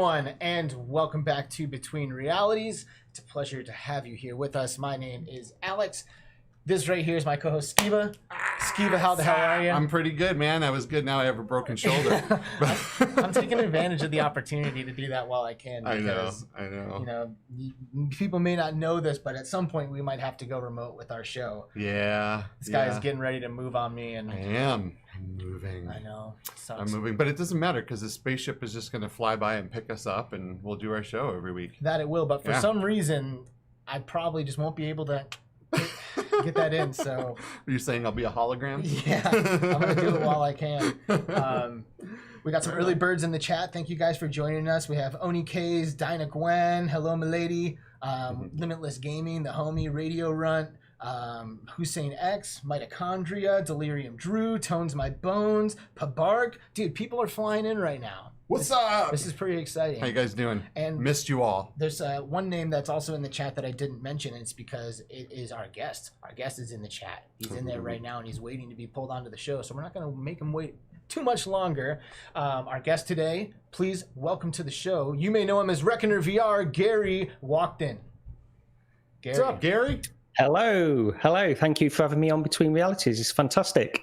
everyone, and welcome back to Between Realities. It's a pleasure to have you here with us. My name is Alex. This right here is my co-host, Skiva. Skiva, how the hell are you? I'm pretty good, man. I was good. Now I have a broken shoulder. I'm taking advantage of the opportunity to do that while I can. Because, I know. You know, people may not know this, but at some point we might have to go remote with our show. Yeah. This guy is getting ready to move on me, and I am moving. I know. Sucks. I'm moving, but it doesn't matter because the spaceship is just going to fly by and pick us up, and we'll do our show every week. That it will, but for some reason, I probably just won't be able to get that in. So are you saying I'll be a hologram? Yeah, I'm gonna do it while I can. We got some early birds in the chat. Thank you guys for joining us. We have Oni K's, Dinah Gwen, Hello Milady, Limitless Gaming, The Homie, Radio Runt, Hussein X, Mitochondria, Delirium Drew, Tones My Bones, Pabark. Dude, people are flying in right now. What's up? This is pretty exciting. How you guys doing? And missed you all. There's one name that's also in the chat that I didn't mention, and it's because it is our guest. Our guest is in the chat. He's in there right now, and he's waiting to be pulled onto the show, so we're not going to make him wait too much longer. Our guest today, please welcome to the show. You may know him as Reckoner VR, Gary Walkden. What's up, Gary? Hello. Thank you for having me on Between Realities. It's fantastic.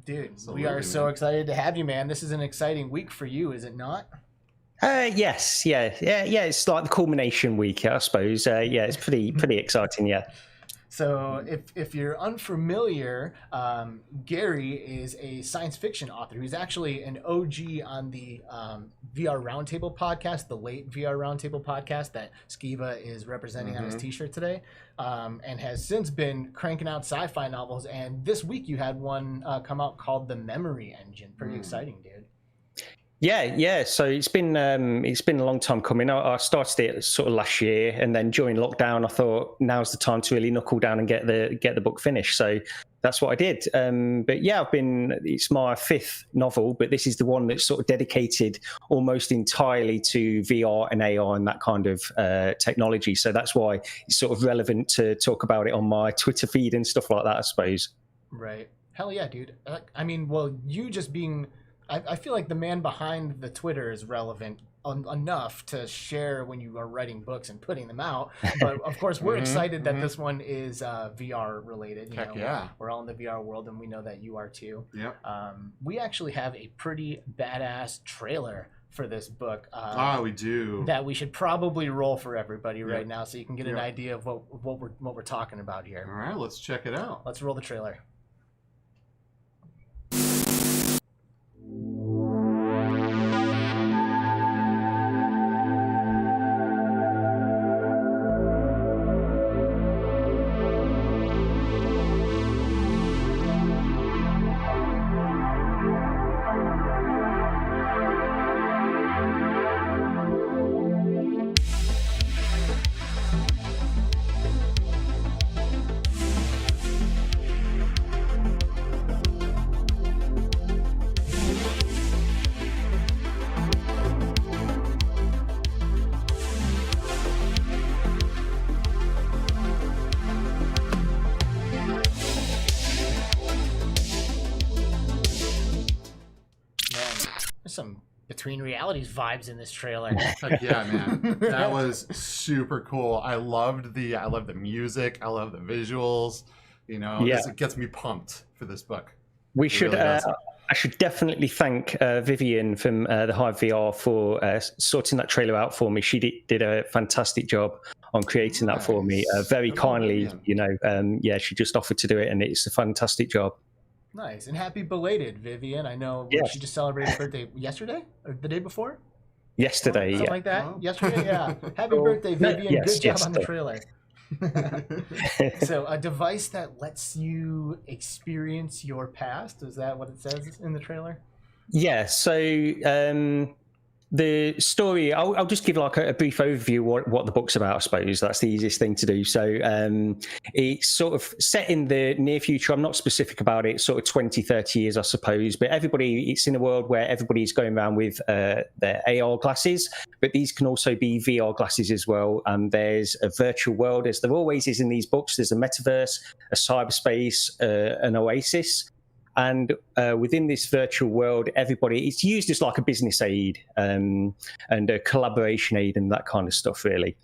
Dude, we are so excited to have you, man. This is an exciting week for you, is it not? Yes. Yeah. It's like the culmination week, I suppose. Yeah, it's pretty exciting. Yeah. So if you're unfamiliar, Gary is a science fiction author. He's actually an OG on the VR Roundtable Podcast, the late VR Roundtable Podcast that Skiva is representing on his t-shirt today, and has since been cranking out sci-fi novels. And this week you had one come out called The Memory Engine. Pretty exciting, dude. Yeah. So it's been a long time coming. I started it sort of last year, and then during lockdown, I thought now's the time to really knuckle down and get the book finished. So that's what I did. But yeah, it's my fifth novel, but this is the one that's sort of dedicated almost entirely to VR and AR and that kind of technology. So that's why it's sort of relevant to talk about it on my Twitter feed and stuff like that, I suppose. Right. Hell yeah, dude. I mean, well, you just being... I feel like the man behind the Twitter is relevant enough to share when you are writing books and putting them out. But of course, we're excited that this one is VR related. Heck yeah. We're all in the VR world, and we know that you are too. Yep. We actually have a pretty badass trailer for this book. We do. That we should probably roll for everybody right now, so you can get an idea of what we're talking about here. All right, let's check it out. Let's roll the trailer. Some Between Realities vibes in this trailer. Yeah, man, that was super cool. I loved the music. I love the visuals. You know, it gets me pumped for this book. We should. Really I should definitely thank Vivian from the Hive VR for sorting that trailer out for me. She did a fantastic job on creating that for me. Very kindly, you know. She just offered to do it, and it's a fantastic job. Nice. And happy belated, Vivian. I know she just celebrated her birthday yesterday or the day before? Yesterday, something like that. Oh. Yesterday, yeah. Happy birthday, Vivian. Good job on the trailer. So a device that lets you experience your past, is that what it says in the trailer? Yeah. So the story, I'll just give like a brief overview what the book's about. I suppose that's the easiest thing to do. So it's sort of set in the near future. I'm not specific about it, sort of 20, 30 years, I suppose. But it's in a world where everybody's going around with their AR glasses, but these can also be VR glasses as well. And there's a virtual world, as there always is in these books. There's a metaverse, a cyberspace, an oasis. And within this virtual world, it's used as like a business aid and a collaboration aid and that kind of stuff, really.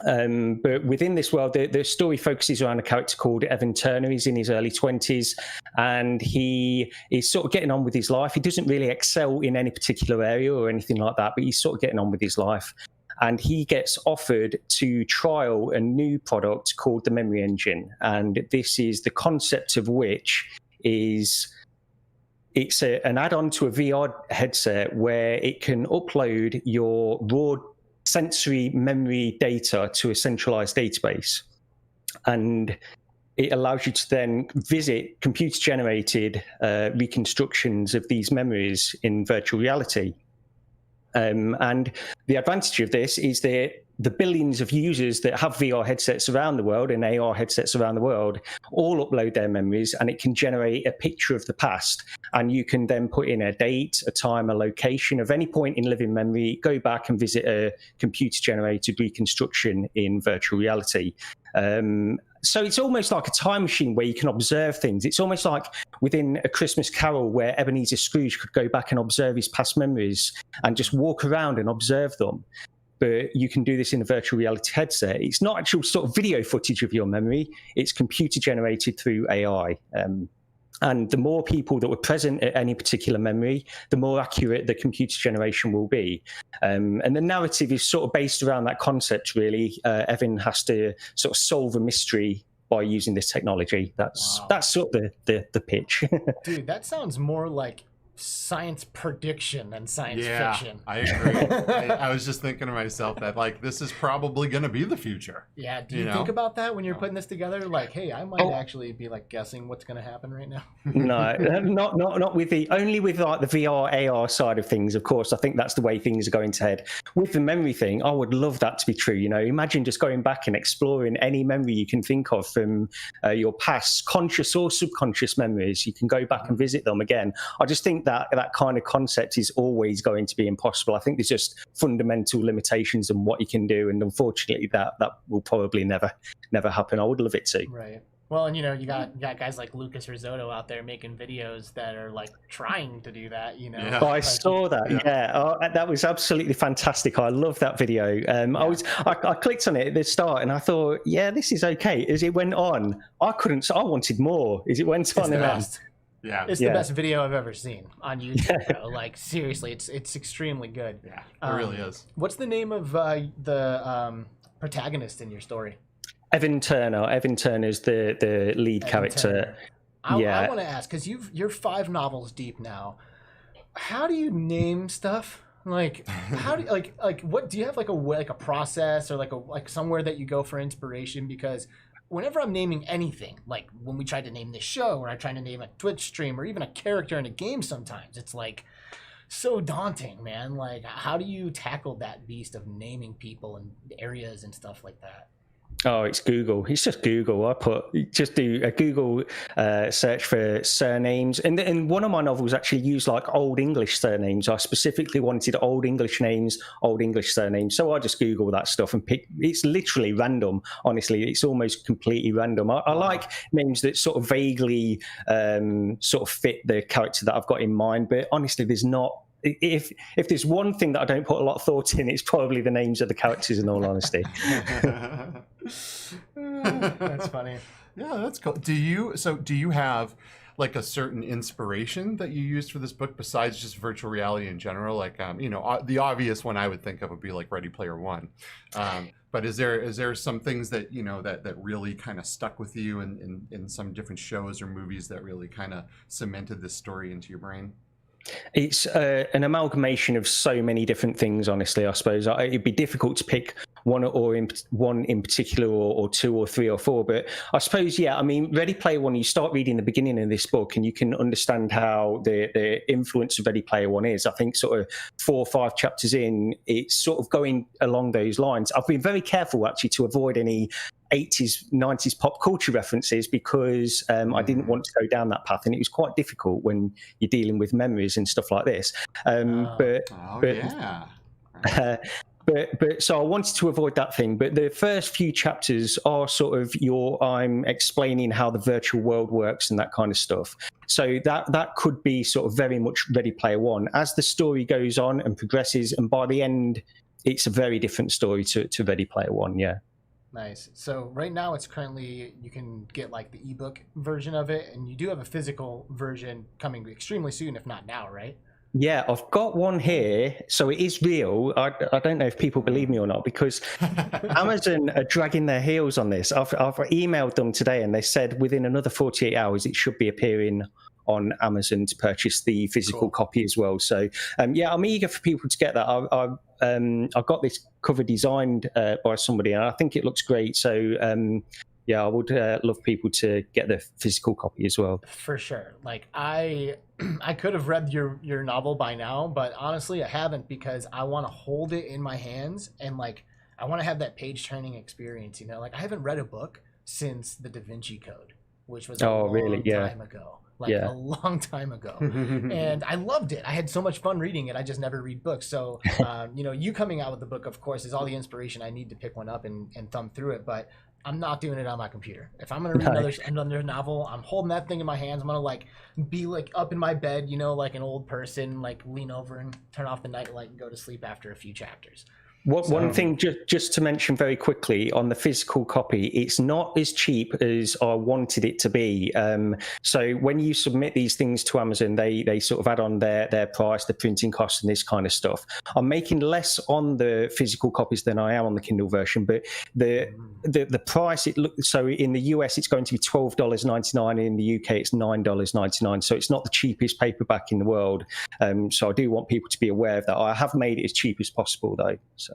But within this world, the story focuses around a character called Evan Turner. He's in his early 20s, and he is sort of getting on with his life. He doesn't really excel in any particular area or anything like that, but he's sort of getting on with his life. And he gets offered to trial a new product called the Memory Engine. And this is the concept of which is it's an add-on to a VR headset where it can upload your raw sensory memory data to a centralized database. And it allows you to then visit computer-generated reconstructions of these memories in virtual reality. And the advantage of this is that the billions of users that have VR headsets around the world and AR headsets around the world all upload their memories, and it can generate a picture of the past. And you can then put in a date, a time, a location of any point in living memory, go back and visit a computer-generated reconstruction in virtual reality. So it's almost like a time machine where you can observe things. It's almost like within A Christmas Carol where Ebenezer Scrooge could go back and observe his past memories and just walk around and observe them. But you can do this in a virtual reality headset. It's not actual sort of video footage of your memory. It's computer generated through AI. And the more people that were present at any particular memory, the more accurate the computer generation will be. And the narrative is sort of based around that concept, really. Evan has to sort of solve a mystery by using this technology. That's sort of the pitch. Dude, that sounds more like science prediction than science fiction. I agree. I was just thinking to myself that, like, this is probably going to be the future. Yeah. Do you think about that when you're putting this together? Like, hey, I might actually be like guessing what's going to happen right now. No, not with only with like the VR AR side of things. Of course, I think that's the way things are going to head. With the memory thing, I would love that to be true. You know, imagine just going back and exploring any memory you can think of from your past, conscious or subconscious memories. You can go back and visit them again. I just think that kind of concept is always going to be impossible. I think there's just fundamental limitations on what you can do, and unfortunately that will probably never happen. I would love it to. Right. Well, and you got guys like Lucas Risotto out there making videos that are like trying to do that, you know. Yeah. I saw that. Yeah. Oh, that was absolutely fantastic. I love that video. I clicked on it at the start and I thought, yeah, this is okay. As it went on, I wanted more. As it went on and on. Yeah, it's the best video I've ever seen on YouTube, bro. Like, seriously, it's extremely good. Yeah, it really is. What's the name of the protagonist in your story? Evan Turner. Evan Turner's the lead character. I want to ask, because you're 5 novels deep now. How do you name stuff? Like, how do you, like what do you have, like a process or like somewhere that you go for inspiration? Because whenever I'm naming anything, like when we tried to name this show or I try to name a Twitch stream or even a character in a game, sometimes it's like so daunting, man. Like, how do you tackle that beast of naming people and areas and stuff like that? Oh, it's Google. It's just Google. Just do a Google search for surnames. And one of my novels actually used like Old English surnames. I specifically wanted Old English names, Old English surnames. So I just Google that stuff and pick. It's literally random. Honestly, it's almost completely random. I like names that sort of vaguely sort of fit the character that I've got in mind. But honestly, there's not. If there's one thing that I don't put a lot of thought in, it's probably the names of the characters, in all honesty. That's funny. Yeah, that's cool. Do you have like a certain inspiration that you used for this book besides just virtual reality in general? Like, the obvious one I would think of would be like Ready Player One. But is there some things that that really kind of stuck with you in some different shows or movies that really kind of cemented this story into your brain? It's an amalgamation of so many different things, honestly. I suppose it'd be difficult to pick one in particular, or 2 or 3 or 4. But I suppose, yeah, I mean, Ready Player One, you start reading the beginning of this book and you can understand how the influence of Ready Player One is. I think sort of 4 or 5 chapters in, it's sort of going along those lines. I've been very careful, actually, to avoid any 80s, 90s pop culture references because I didn't want to go down that path, and it was quite difficult when you're dealing with memories and stuff like this. But so I wanted to avoid that thing. But the first few chapters are sort of I'm explaining how the virtual world works and that kind of stuff. So that could be sort of very much Ready Player One as the story goes on and progresses, and by the end, it's a very different story to Ready Player One. Yeah. Nice. So right now it's currently, you can get like the ebook version of it, and you do have a physical version coming extremely soon, if not now, right? Yeah, I've got one here. So it is real. I don't know if people believe me or not, because Amazon are dragging their heels on this. I've emailed them today and they said within another 48 hours it should be appearing on Amazon to purchase the physical copy as well. So yeah, I'm eager for people to get that. I've got this cover designed by somebody and I think it looks great. So yeah, I would love people to get the physical copy as well. For sure. Like I could have read your novel by now, but honestly I haven't, because I want to hold it in my hands and like I want to have that page turning experience, you know? Like I haven't read a book since the Da Vinci Code, which was a long time ago. A long time ago. And I loved it. I had so much fun reading it. I just never read books. So, you know, you coming out with the book, of course, is all the inspiration I need to pick one up and thumb through it. But I'm not doing it on my computer. If I'm going to read another novel, I'm holding that thing in my hands. I'm going to like be like up in my bed, you know, like an old person, like lean over and turn off the nightlight and go to sleep after a few chapters. One thing just to mention very quickly on the physical copy, it's not as cheap as I wanted it to be. So when you submit these things to Amazon, they sort of add on their price, the printing costs and this kind of stuff. I'm making less on the physical copies than I am on the Kindle version, but the price, so in the US it's going to be $12.99, in the UK it's $9.99. So it's not the cheapest paperback in the world. So I do want people to be aware of that. I have made it as cheap as possible though. So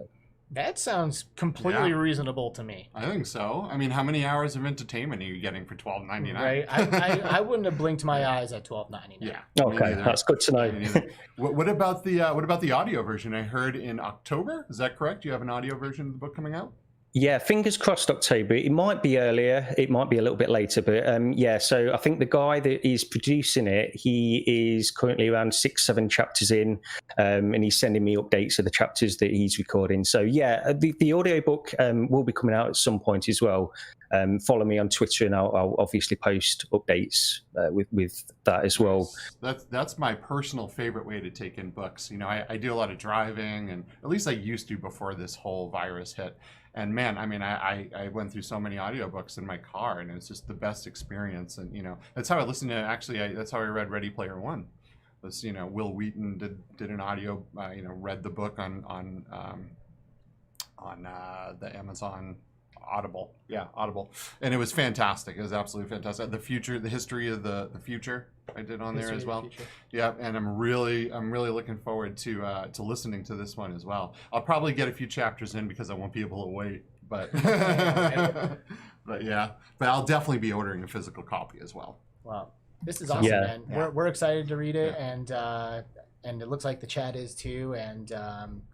that sounds completely reasonable to me. I think so. I mean, how many hours of entertainment are you getting for $12.99? Right. I wouldn't have blinked my eyes at $12.99. Yeah. Okay, that's good to know. What about the audio version? I heard in October. Is that correct? You have an audio version of the book coming out? Yeah, fingers crossed October. It might be earlier, it might be a little bit later, but yeah, so I think the guy that is producing it, he is currently around 6-7 chapters in, and he's sending me updates of the chapters that he's recording. So yeah, the audiobook will be coming out at some point as well. Follow me on Twitter and I'll obviously post updates with that as well. That's my personal favorite way to take in books. You know, I do a lot of driving, and at least I used to before this whole virus hit. And man, I mean, I went through so many audiobooks in my car, and it's just the best experience. And, you know, that's how I listened to, that's how I read Ready Player One. Was, you know, Will Wheaton did an audio, you know, read the book on the Amazon Audible. Yeah, Audible. And it was fantastic. It was absolutely fantastic. The history of the future I did on there as well. Yeah, and I'm really looking forward to listening to this one as well. I'll probably get a few chapters in because I won't be able to wait. But but I'll definitely be ordering a physical copy as well. Wow. This is awesome, man. Yeah. We're excited to read it, and it looks like the chat is too. And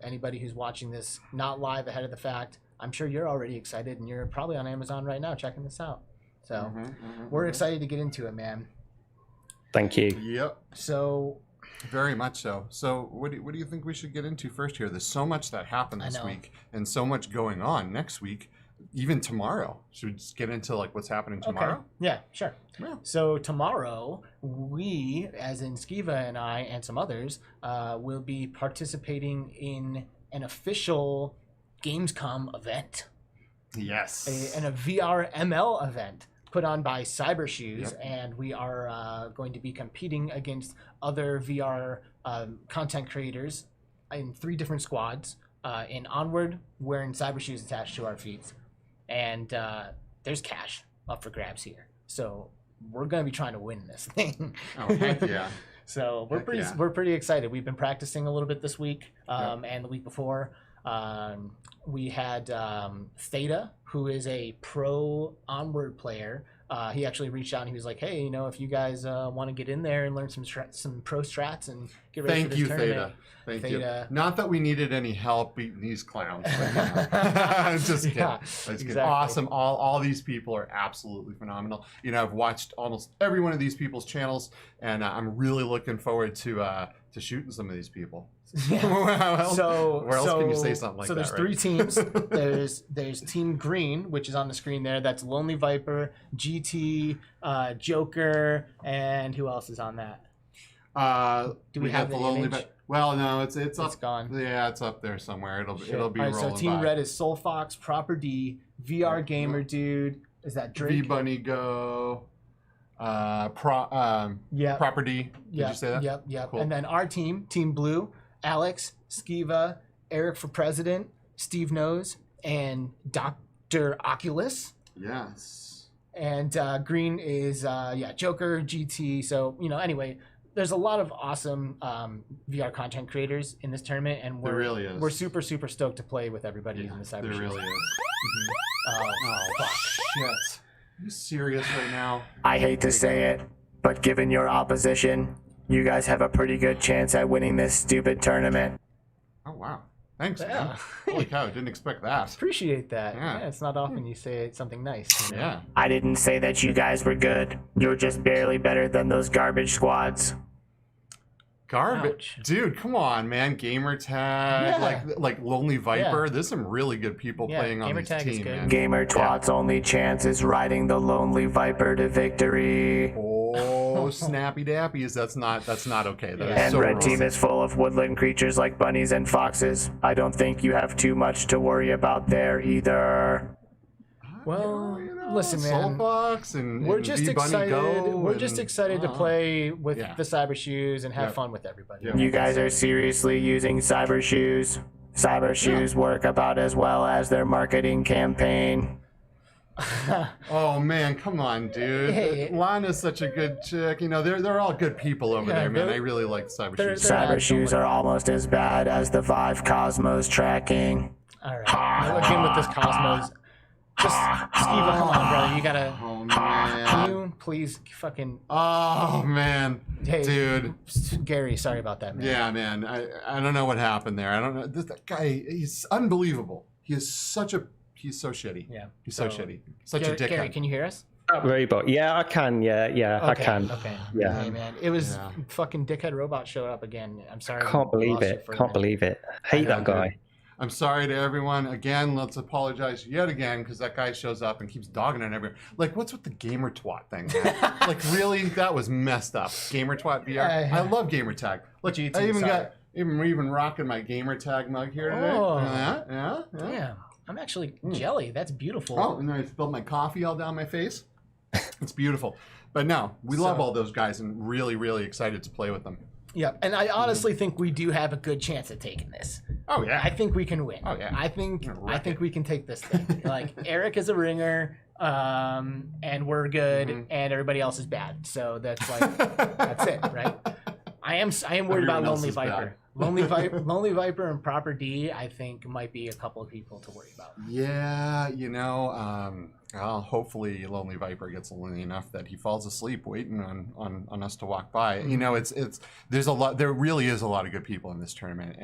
anybody who's watching this not live ahead of the fact, I'm sure you're already excited, and you're probably on Amazon right now checking this out. So we're excited to get into it, man. Thank you. Yep. So very much so. So what do you think we should get into first here? There's so much that happened this week, and so much going on next week, even tomorrow. Should we just get into like what's happening tomorrow? Okay. Yeah, sure. Yeah. So tomorrow, we, as in Skiva and I and some others, will be participating in an official Gamescom event. Yes. A VR ML event put on by Cybershoes, and we are going to be competing against other VR content creators in 3 different squads. In Onward, wearing Cybershoes attached to our feet, and there's cash up for grabs here. So we're going to be trying to win this thing. Oh, heck yeah. So we're pretty excited. We've been practicing a little bit this week, and the week before. We had Theta, who is a pro Onward player. He actually reached out and he was like, "Hey, you know, if you guys want to get in there and learn some pro strats and get ready for this tournament." Thank you. Not that we needed any help beating these clowns. Just kidding. Exactly. Awesome. All these people are absolutely phenomenal. You know, I've watched almost every one of these people's channels, and I'm really looking forward to to shooting some of these people. Yeah. Where else can you say something like that? So there's three teams. There's Team Green, which is on the screen there. That's Lonely Viper, GT, Joker, and who else is on that? Do we have the Lonely image? Well, no, it's up. It's gone. Yeah, it's up there somewhere. It'll be All right, rolling so Team by. Red is Soul Fox, Proper D, VR Gamer Dude. Is that Drake? V Bunny Go. Property. Did you say that? Yep. Cool. And then our team, Team Blue, Alex, Skiva, Eric for President, Steve Knows, and Dr. Oculus. Yes. And Green is Joker, GT. So anyway, there's a lot of awesome VR content creators in this tournament, and we're super stoked to play with everybody in the cyber. There really is. Oh fuck! Shit. Are you serious right now? I hate to say it, but given your opposition, you guys have a pretty good chance at winning this stupid tournament. Oh wow. Thanks, Yeah. man. Holy cow, didn't expect that. Appreciate that. Yeah. It's not often you say something nice. Yeah. I didn't say that you guys were good. You're just barely better than those garbage squads. Garbage. Dude, come on, man. Gamer Tag, Yeah. like Lonely Viper. There's some really good people playing on Gamer this Tag is team, good. man. Gamer Twat's only chance is riding the Lonely Viper to victory. Oh, snappy dappies. That's not okay. That is And so Red wrong. Team is full of woodland creatures like bunnies and foxes. I don't think you have too much to worry about there either. Well, listen, man. Soulbox and We're just V-Bunny excited. Go We're just excited to play with Yeah. the cyber shoes and have Yep. fun with everybody. Yep. You guys are seriously using cyber shoes. Cyber shoes work about as well as their marketing campaign. Oh man, come on, dude. Hey. Lana's such a good chick. They're all good people over Yeah, there, man. they're- I really like Cyber they're- Shoes. they're- Cyber shoes are almost as bad as the Vive Cosmos tracking. All right. Now again with this Cosmos. Just Skiva, come on, brother. You gotta. Oh Can man. you please fucking? Oh man, Hey, dude. Gary, sorry about that, man. Yeah, man. I don't know what happened there. I don't know. That guy, he's unbelievable. He's so shitty. Yeah. He's so shitty. Such a dickhead. Gary, can you hear us? Robot. Yeah, I can. Yeah, I can. Okay. Yeah. Hey, man. It was Yeah. fucking dickhead robot showed up again. I'm sorry. Can't we believe lost you it. for a Can't minute. believe it. Hate that guy. I'm sorry to everyone. Again, let's apologize yet again because that guy shows up and keeps dogging on everyone. Like, what's with the gamer twat thing, man? Like, really? That was messed up. Gamer twat VR. I love gamer tag. Look, GT, I even sorry. got even rocking my gamer tag mug here today. Oh. Yeah. Damn. I'm actually jelly. That's beautiful. Oh, and then I spilled my coffee all down my face. It's beautiful. But no, we love all those guys and really, really excited to play with them. Yeah, and I honestly think we do have a good chance at taking this. Oh yeah. I think we can win. Oh, yeah. I think Wreck it. we can take this thing. Like Eric is a ringer, and we're good, and everybody else is bad. So that's like that's it, right? I am worried about Everyone else Lonely is Viper. bad. Lonely Viper and Proper D, I think might be a couple of people to worry about. Yeah, well, hopefully Lonely Viper gets lonely enough that he falls asleep waiting on us to walk by. There really is a lot of good people in this tournament,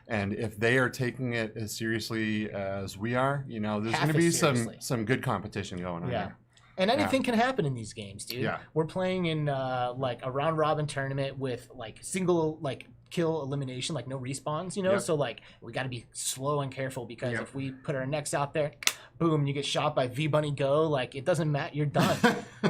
and if they are taking it as seriously as we are, there's Half going to be as seriously. some good competition going on Yeah. here. And anything can happen in these games, dude. Yeah. We're playing in like a round robin tournament with like single like kill elimination, like no respawns, Yep. So like we got to be slow and careful because Yep. if we put our necks out there, boom, you get shot by V Bunny Go. Like it doesn't matter, you're done.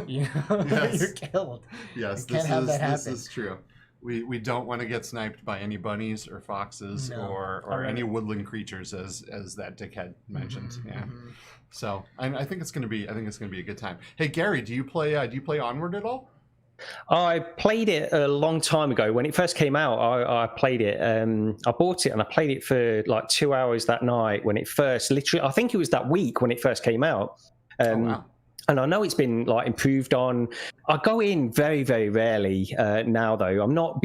Yes. You're killed. Yes, You can't have that this happen. is true. We don't want to get sniped by any bunnies or foxes No. or Alright. any woodland creatures as that dickhead mentioned. Mhm, Yeah. mhm. So I think it's gonna be a good time. Hey Gary, do you play Onward at all? I played it a long time ago when it first came out. I played it. I bought it and I played it for like 2 hours that night when it first. Literally, I think it was that week when it first came out. Oh wow. And I know it's been like improved on. I go in very, very rarely now, though. I'm not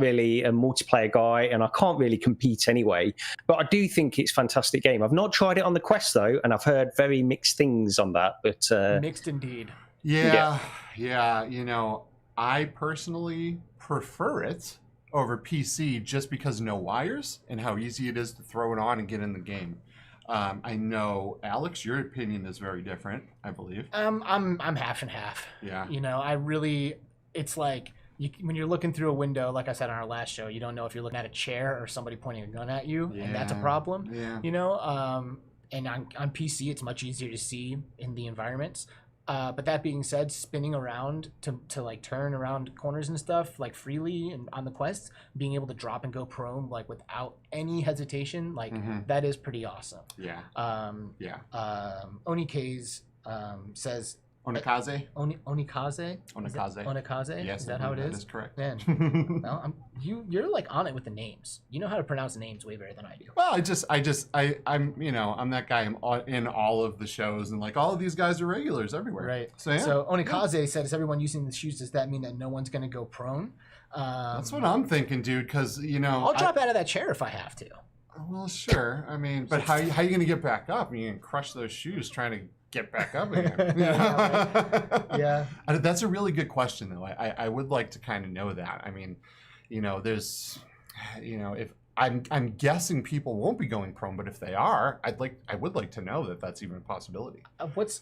really a multiplayer guy, and I can't really compete anyway. But I do think it's a fantastic game. I've not tried it on the Quest though, and I've heard very mixed things on that. But Mixed indeed. Yeah. I personally prefer it over PC just because no wires and how easy it is to throw it on and get in the game. I know, Alex, your opinion is very different, I believe. I'm half and half. Yeah. I really, it's like when you're looking through a window, like I said on our last show, you don't know if you're looking at a chair or somebody pointing a gun at you, and that's a problem. Yeah. You know, and on PC, it's much easier to see in the environments. But that being said, spinning around to like turn around corners and stuff like freely and on the quests, being able to drop and go prone like without any hesitation, like that is pretty awesome. Yeah. Onikaze says. Onikaze? Onikaze? Onikaze? Yes. Is that how it is? That is correct. Man, well, you're like on it with the names. You know how to pronounce names way better than I do. Well, I'm that guy. I'm in all of the shows, and like all of these guys are regulars everywhere. Right. So, yeah. So Onikaze said, "Is everyone using the shoes? Does that mean that no one's going to go prone?" That's what I'm thinking, dude. Because I'll drop out of that chair if I have to. Well, sure. I mean, but how are you going to get back up? You can crush those shoes trying to get back up again. Yeah. That's a really good question, though. I would like to kind of know that. I mean, there's, if I'm guessing people won't be going prone, but if they are, I would like to know that that's even a possibility.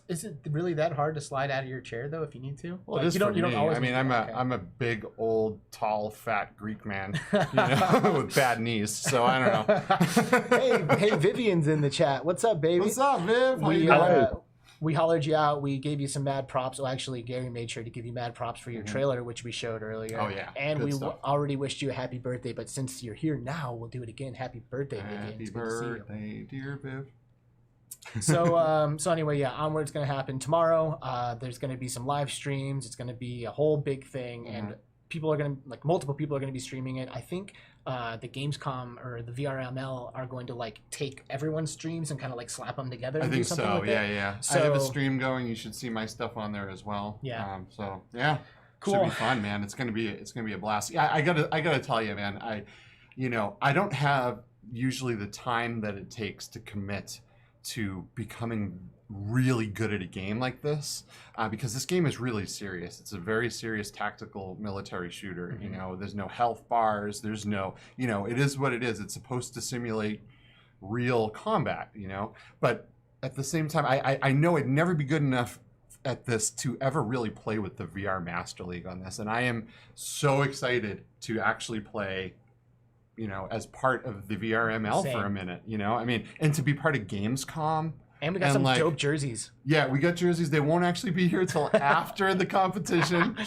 Is it really that hard to slide out of your chair though if you need to? Well, like, it is you don't, for you me. don't always I mean, I'm a big, old, tall, fat Greek man, with bad knees. So I don't know. hey, Vivian's in the chat. What's up, baby? What's up, Viv? How you doing? We hollered you out. We gave you some mad props. Well, actually, Gary made sure to give you mad props for your trailer, which we showed earlier. Oh, yeah. And we already wished you a happy birthday, but since you're here now, we'll do it again. Happy birthday, Vivian. Happy birthday, dear Viv. So anyway, yeah, Onward's going to happen tomorrow. There's going to be some live streams. It's going to be a whole big thing, and people are going to, like, multiple people are going to be streaming it. I think the Gamescom or the VRML are going to like take everyone's streams and kind of like slap them together. And I think do something so. with Yeah. So, I have a stream going. You should see my stuff on there as well. Yeah. So yeah, cool. Should be fun, man. It's gonna be a blast. Yeah, I gotta tell you, man. I don't have usually the time that it takes to commit to becoming really good at a game like this, because this game is really serious. It's a very serious tactical military shooter. There's no health bars. There's no, it is what it is. It's supposed to simulate real combat, but at the same time, I know I'd never be good enough at this to ever really play with the VR Master League on this. And I am so excited to actually play, as part of the VRML for a minute, and to be part of Gamescom. And we got some dope jerseys. Yeah, we got jerseys. They won't actually be here till after the competition.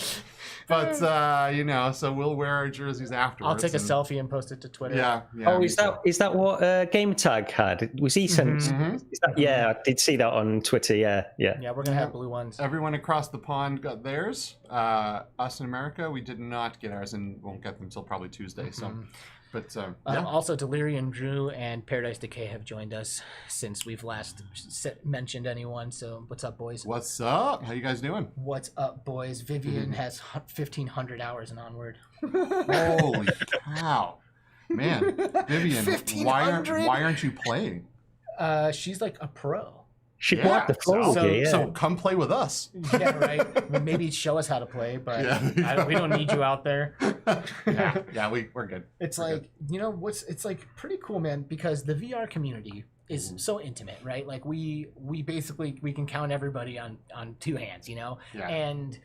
But, so we'll wear our jerseys afterwards. I'll take a selfie and post it to Twitter. Yeah. Oh, is that what Game Tag had? Was he sent? Yeah, I did see that on Twitter. Yeah. Yeah, we're going to have blue ones. Everyone across the pond got theirs. Us in America, we did not get ours and won't get them until probably Tuesday. So. But also, Delirium Drew and Paradise Decay have joined us since we've last mentioned anyone. So, what's up, boys? What's up? How you guys doing? What's up, boys? Vivian has 1,500 hours in Onward. Holy cow, man! Vivian, why aren't you playing? She's like a pro. She bought the floor. So come play with us. Yeah, right. Well, maybe show us how to play, but we don't need you out there. We're good. It's it's like pretty cool, man, because the VR community is so intimate, right? Like we basically can count everybody on two hands, Yeah. And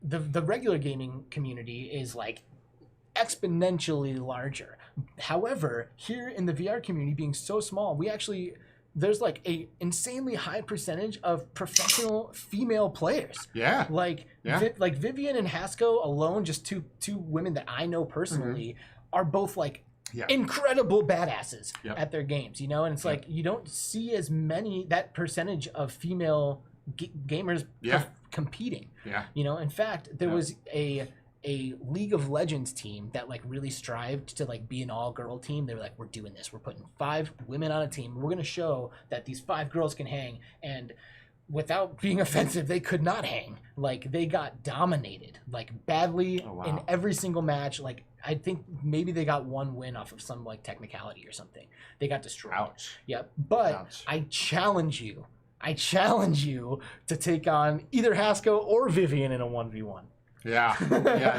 the regular gaming community is like exponentially larger. However, here in the VR community being so small, there's like a insanely high percentage of professional female players. Yeah. Like Vivian and Hasko alone, just two women that I know personally, are both like incredible badasses at their games, And it's like you don't see as many, that percentage of female gamers competing. Yeah. In fact, there was a League of Legends team that like really strived to like be an all-girl team. They were like, we're doing this. We're putting 5 women on a team. We're going to show that these 5 girls can hang. And without being offensive, they could not hang. Like they got dominated like badly in every single match. Like I think maybe they got 1 win off of some like technicality or something. They got destroyed. Ouch. Yep. But Ouch. I challenge you to take on either Hasko or Vivian in a 1v1. Yeah,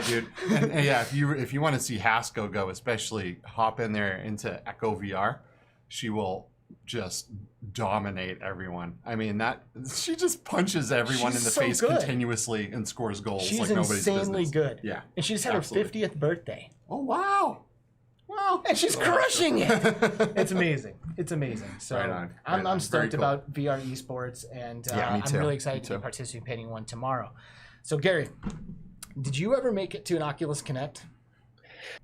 dude. And if you want to see Hasko go, especially hop in there into Echo VR, she will just dominate everyone. I mean, that she just punches everyone She's in the so face good. continuously and scores goals She's like nobody's insanely business. good. Yeah. And she just had absolutely. her 50th birthday. Oh, wow. Wow. And she's crushing it. It's amazing. It's amazing. So Right on, I'm right on. stoked Very cool. about VR esports, and Yeah, me I'm too. really excited Me to be too. participating in one tomorrow. So Gary, did you ever make it to an Oculus Connect?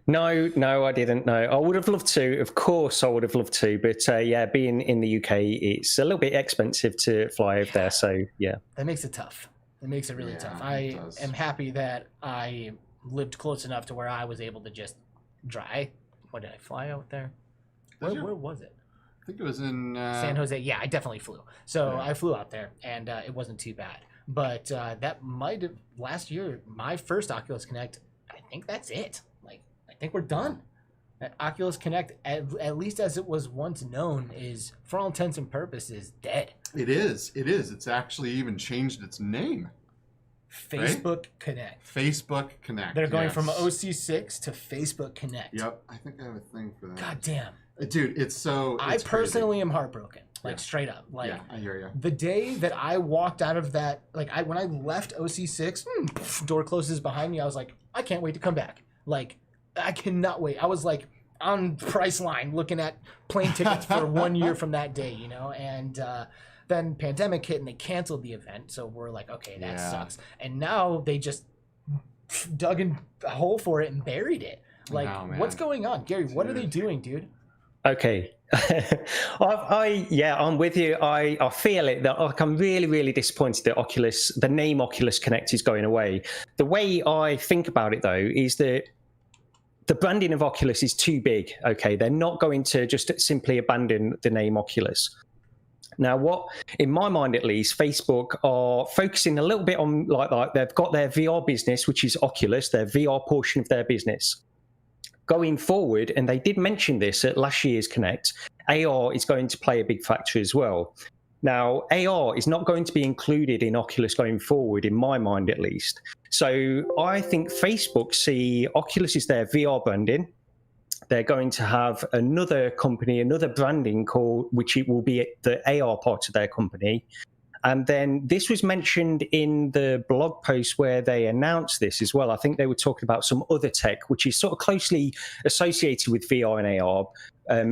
No, I didn't. No, I would have loved to. Of course, I would have loved to. But yeah, being in the UK, it's a little bit expensive to fly over there. So yeah, That makes it tough. It makes it really Yeah, tough. it I does. am happy that I lived close enough to where I was able to just drive. What did I fly out there? Did you? Where was it? I think it was in San Jose. Yeah, I definitely flew. So Yeah. I flew out there, and it wasn't too bad. But that might have last year. My first Oculus Connect. I think that's it. Like I think we're done. Oculus Connect, at least as it was once known, is for all intents and purposes dead. It is. It's actually even changed its name. Facebook Connect. Facebook Connect. They're going yes. from OC6 to Facebook Connect. Yep. I think I have a thing for that. God damn. Dude, it's so. I it's personally am heartbroken. Like Yeah. straight up. Like yeah, I hear you. the day that I walked out of that, like when I left OC6, door closes behind me. I was like, I can't wait to come back. Like I cannot wait. I was like on Priceline looking at plane tickets for 1 year from that day, you know, and then pandemic hit and they canceled the event. So we're like, okay, that Yeah. sucks. And now they just dug in a hole for it and buried it. Like, know, man. what's going on, Gary? What are they Dude. doing, dude? okay. I'm with you. I feel it that like I'm really disappointed that the name Oculus Connect is going away. The way I think about it though is that the branding of Oculus is too big. Okay, they're not going to just simply abandon the name Oculus. Now, what, in my mind at least, Facebook are focusing a little bit on like they've got their VR business, which is Oculus, their VR portion of their business. Going forward, and they did mention this at last year's Connect, AR is going to play a big factor as well. Now, AR is not going to be included in Oculus going forward, in my mind at least. So I think Facebook see Oculus is their VR branding. They're going to have another company, another branding called, which it will be the AR part of their company. And then this was mentioned in the blog post where they announced this as well. I think they were talking about some other tech, which is sort of closely associated with VR and AR.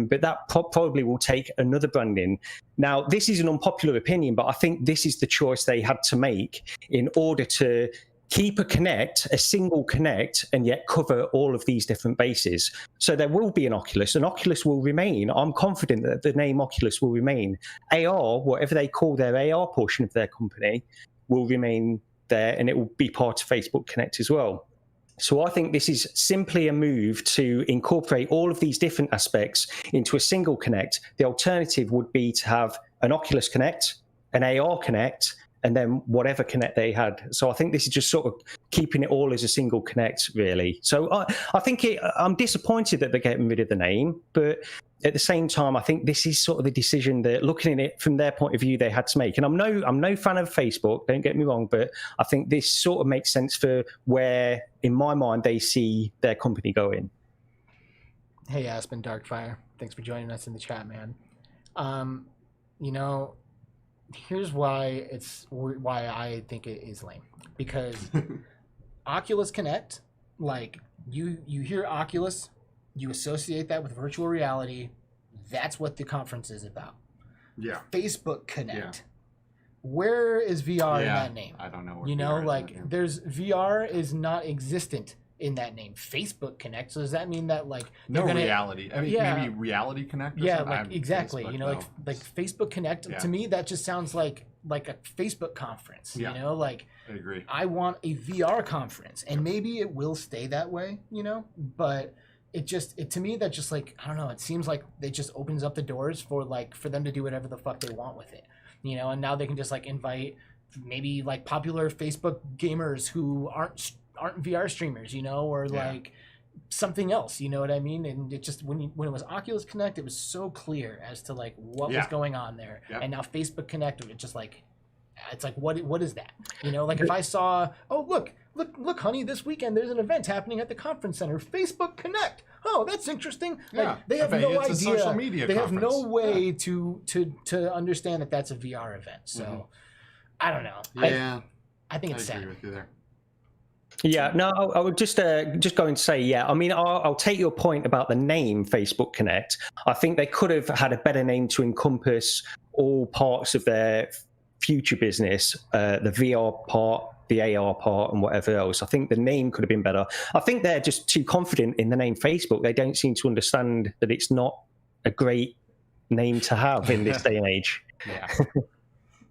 But that probably will take another branding. Now, this is an unpopular opinion, but I think this is the choice they had to make in order to keep a single Connect, and yet cover all of these different bases. So there will be an Oculus, and Oculus will remain. I'm confident that the name Oculus will remain. AR, whatever they call their AR portion of their company, will remain there, and it will be part of Facebook Connect as well. So I think this is simply a move to incorporate all of these different aspects into a single Connect. The alternative would be to have an Oculus Connect, an AR Connect, and then whatever Connect they had. So I think this is just sort of keeping it all as a single Connect, really. So I think I'm disappointed that they're getting rid of the name, but at the same time, I think this is sort of the decision that, looking at it from their point of view, they had to make. And I'm no fan of Facebook, don't get me wrong, but I think this sort of makes sense for where, in my mind, they see their company going. Hey, Aspen Darkfire. Thanks for joining us in the chat, man. You know, here's why I think it is lame. Because Oculus Connect, like you hear Oculus, you associate that with virtual reality. That's what the conference is about. Yeah. Facebook Connect. Yeah. Where is VR in Yeah, that name? I don't know. Where You know, VR is in like that name. there's VR is not existent in that name. Facebook Connect. So does that mean that like No they're gonna, reality. I mean, Yeah. maybe Reality Connect. Or yeah, something? like exactly. Facebook, You know, no. like Facebook Connect. Yeah. To me, that just sounds like a Facebook conference. Yeah. You know, like I agree. I want a VR conference, and maybe it will stay that way. You know, but it to me that just like I don't know. It seems like it just opens up the doors for them to do whatever the fuck they want with it. You know, and now they can just like invite maybe like popular Facebook gamers who aren't VR streamers. You know, or Yeah. like something else, you know what I mean? And it just when it was Oculus Connect, it was so clear as to like what was Yeah. going on there. Yep. And now Facebook Connect, it just like it's like what is that? You know, like if I saw, oh look, look, honey, this weekend there's an event happening at the conference center. Facebook Connect. Oh, that's interesting. Yeah, Like, they have no it's idea. a social media they conference. have no way to understand that that's a VR event. So I don't know. Yeah, I think I it's agree sad. with you there. Yeah, no, I would just go and say, yeah. I mean, I'll take your point about the name Facebook Connect. I think they could have had a better name to encompass all parts of their future business, the VR part, the AR part, and whatever else. I think the name could have been better. I think they're just too confident in the name Facebook. They don't seem to understand that it's not a great name to have in this day and age. Yeah.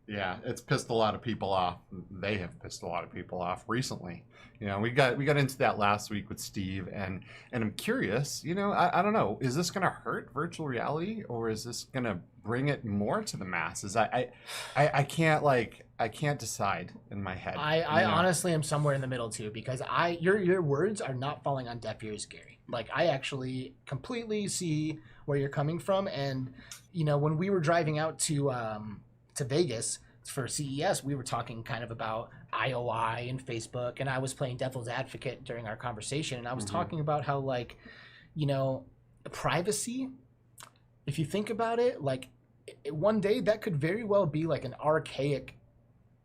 Yeah, it's pissed a lot of people off. They have pissed a lot of people off recently. You know, we got into that last week with Steve, and I'm curious. You know, I don't know. Is this going to hurt virtual reality, or is this going to bring it more to the masses? I can't decide in my head. I honestly am somewhere in the middle too, because your words are not falling on deaf ears, Gary. Like, I actually completely see where you're coming from, and you know, when we were driving out to Vegas for CES, we were talking kind of about IOI and Facebook, and I was playing devil's advocate during our conversation, and I was talking about how, like, you know, privacy, if you think about it, like, one day that could very well be like an archaic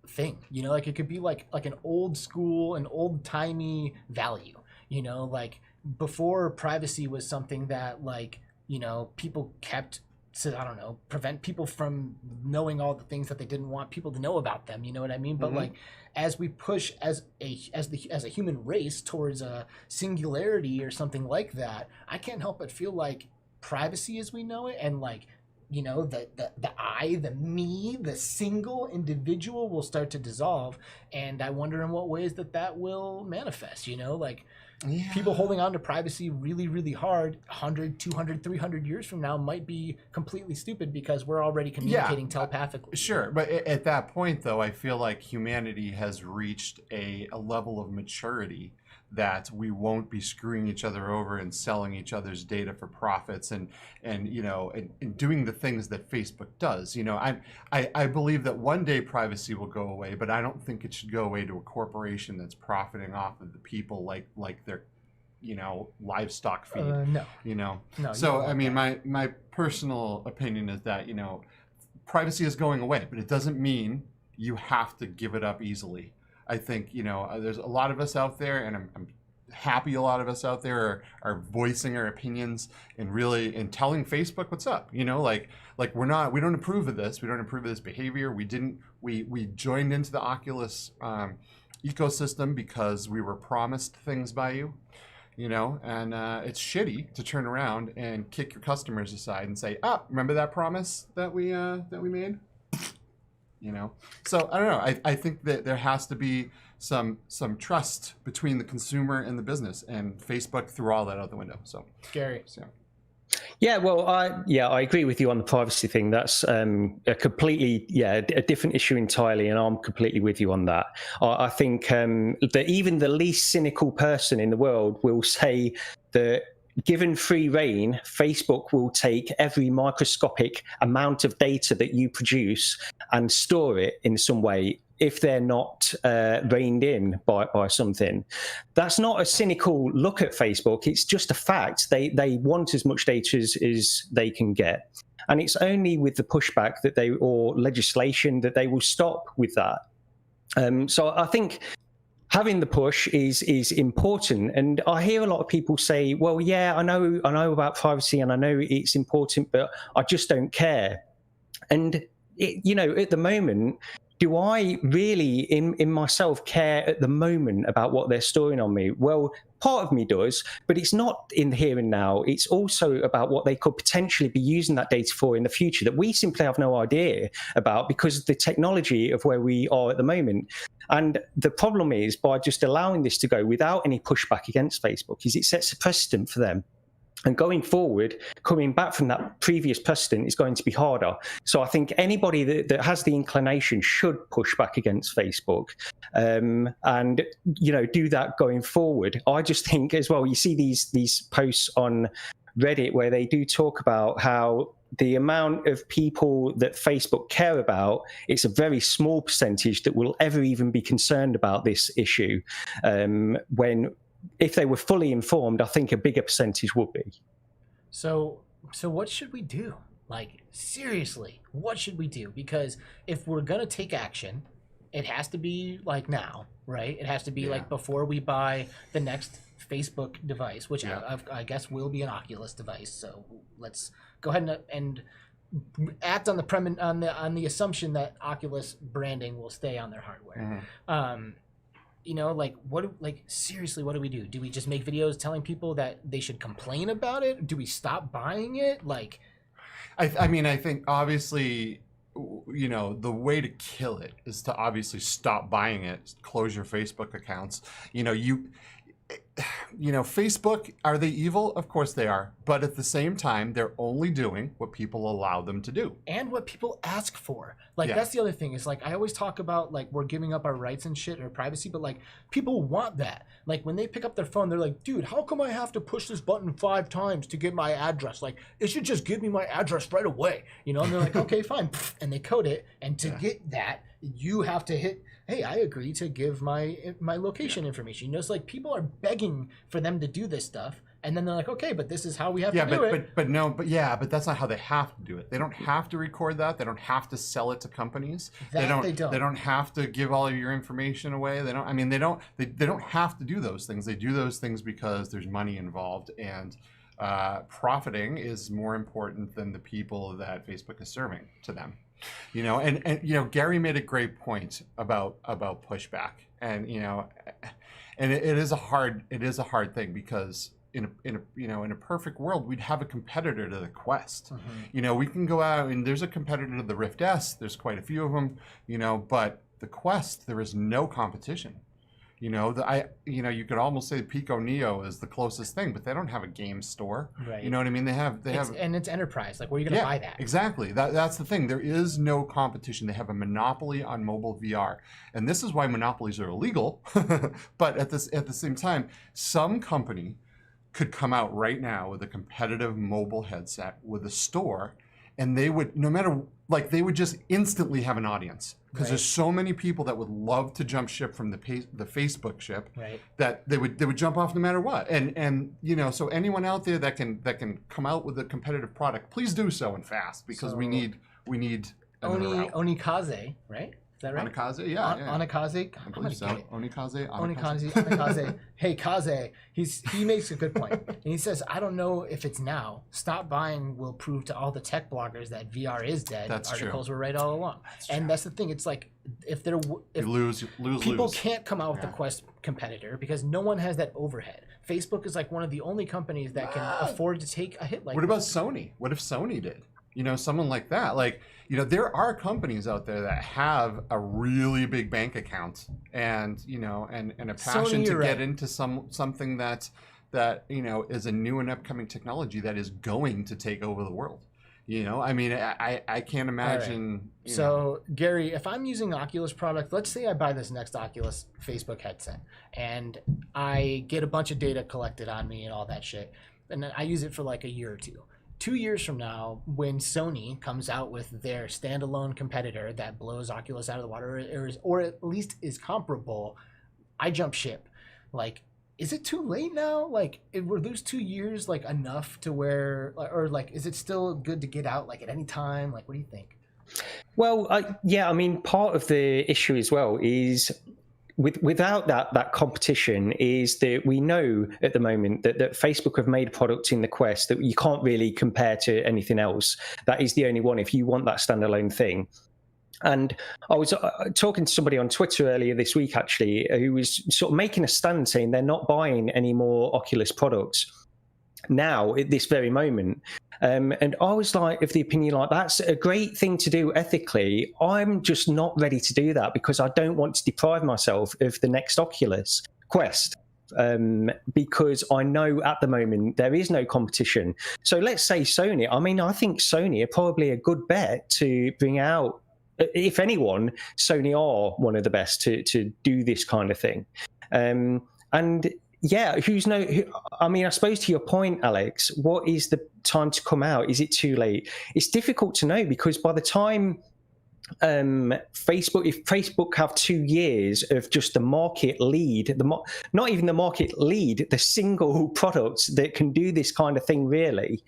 thing, you know, like it could be like an old school, an old timey value, you know, like before privacy was something that, like, you know, people kept to, I don't know, prevent people from knowing all the things that they didn't want people to know about them, you know what I mean? But like, as we push as a human race towards a singularity or something like that, I can't help but feel like privacy as we know it, and like, you know, the I, the me, the single individual will start to dissolve. And I wonder in what ways that will manifest, you know, like, people holding on to privacy really, really hard 100, 200, 300 years from now might be completely stupid because we're already communicating telepathically. Sure, but at that point, though, I feel like humanity has reached a level of maturity that we won't be screwing each other over and selling each other's data for profits and you know, and doing the things that Facebook does. You know, I believe that one day privacy will go away, but I don't think it should go away to a corporation that's profiting off of the people like their, you know, livestock feed. No. You know. No. So I mean, my personal opinion is that, you know, privacy is going away, but it doesn't mean you have to give it up easily. I think, you know, there's a lot of us out there, and I'm happy a lot of us out there are voicing our opinions and really and telling Facebook what's up. You know, like we don't approve of this. We don't approve of this behavior. We joined into the Oculus ecosystem because we were promised things by you. You know, and it's shitty to turn around and kick your customers aside and say, remember that promise that we made? You know, so I don't know. I think that there has to be some trust between the consumer and the business, and Facebook threw all that out the window. So, Gary. Yeah, well, I agree with you on the privacy thing. That's a completely, a different issue entirely, and I'm completely with you on that. I think that even the least cynical person in the world will say that, given free reign, Facebook will take every microscopic amount of data that you produce and store it in some way if they're not reined in by something. That's not a cynical look at Facebook. It's just a fact. They want as much data as they can get. And it's only with the pushback or legislation that they will stop with that. So I think having the push is important, and I hear a lot of people say, "Well, yeah, I know about privacy, and I know it's important, but I just don't care." And you know, at the moment, do I really, in myself, care at the moment about what they're storing on me? Well, part of me does, but it's not in the here and now. It's also about what they could potentially be using that data for in the future that we simply have no idea about because of the technology of where we are at the moment. And the problem is, by just allowing this to go without any pushback against Facebook, is it sets a precedent for them. And going forward, coming back from that previous precedent is going to be harder. So I think anybody that has the inclination should push back against Facebook, and you know, do that going forward. I just think as well, you see these posts on Reddit where they do talk about how the amount of people that Facebook care about, it's a very small percentage that will ever even be concerned about this issue. When, if they were fully informed, I think a bigger percentage would be. So what should we do? Like, seriously, what should we do? Because if we're going to take action, it has to be like now, right? It has to be like before we buy the next Facebook device, which I guess will be an Oculus device. So let's go ahead and act on the assumption that Oculus branding will stay on their hardware. Seriously, what do we do? Do we just make videos telling people that they should complain about it? Do we stop buying it? Like, I mean, I think obviously, the way to kill it is to obviously stop buying it, close your Facebook accounts. Facebook, are they evil? Of course they are. But at the same time, they're only doing what people allow them to do. And what people ask for. Like, that's the other thing is, like, I always talk about, like, we're giving up our rights and shit or privacy, but, like, people want that. Like, when they pick up their phone, they're like, dude, how come I have to push this button 5 times to get my address? Like, it should just give me my address right away. And they're like, okay, fine. And they code it. And to get that, you have to hit, hey, I agree to give my location information. It's like people are begging for them to do this stuff, and then they're like, okay, but this is how we have to do it. But that's not how they have to do it. They don't have to record that. They don't have to sell it to companies. They don't have to give all of your information away. They don't have to do those things. They do those things because there's money involved, and profiting is more important than the people that Facebook is serving to them. Gary made a great point about pushback, and it is a hard thing, because in a perfect world, we'd have a competitor to the Quest. We can go out, and there's a competitor to the Rift S. There's quite a few of them, but the Quest, there is no competition. You could almost say Pico Neo is the closest thing, but they don't have a game store. Right. You know what I mean? They have, and it's enterprise. Like, where are you going to buy that? Exactly. That's the thing. There is no competition. They have a monopoly on mobile VR, and this is why monopolies are illegal. But at the same time, some company could come out right now with a competitive mobile headset with a store, and they would, they would just instantly have an audience, because there's so many people that would love to jump ship from the Facebook ship, that they would jump off no matter what. And so anyone out there that can come out with a competitive product, please do so, and fast, because we need Onikaze, right? Is that right? Onikaze, yeah. Onikaze? I believe so. Onikaze. Hey, Kaze, he makes a good point. And he says, I don't know if it's now. Stop buying will prove to all the tech bloggers that VR is dead. That's Articles true. were right all along. That's the thing. It's like, if you lose, people can't come out with a Quest competitor, because no one has that overhead. Facebook is like one of the only companies that can afford to take a hit like What about Sony? What if Sony did? Someone like that. There are companies out there that have a really big bank account, and and a passion to get into something that is a new and upcoming technology that is going to take over the world. I can't imagine. Right. So, Gary, if I'm using Oculus product, let's say I buy this next Oculus Facebook headset, and I get a bunch of data collected on me and all that shit, and then I use it for like a year or two. 2 years from now, when Sony comes out with their standalone competitor that blows Oculus out of the water, or at least is comparable, I jump ship. Like, is it too late now? Like, were those 2 years like enough to where, or like, is it still good to get out like at any time? Like, what do you think? Well, part of the issue as well is, without that competition, is that we know at the moment that Facebook have made products in the Quest that you can't really compare to anything else. That is the only one if you want that standalone thing. And I was talking to somebody on Twitter earlier this week, actually, who was sort of making a stand saying they're not buying any more Oculus products now at this very moment. And I was like, of the opinion, like, that's a great thing to do ethically. I'm just not ready to do that, because I don't want to deprive myself of the next Oculus Quest, because I know at the moment there is no competition. So let's say Sony. I think Sony are probably a good bet to bring out, if anyone, Sony are one of the best to do this kind of thing. And Yeah, I mean, I suppose to your point, Alex, what is the time to come out? Is it too late? It's difficult to know, because by the time if Facebook have 2 years of just the market lead, not even the market lead, the single product that can do this kind of thing, really,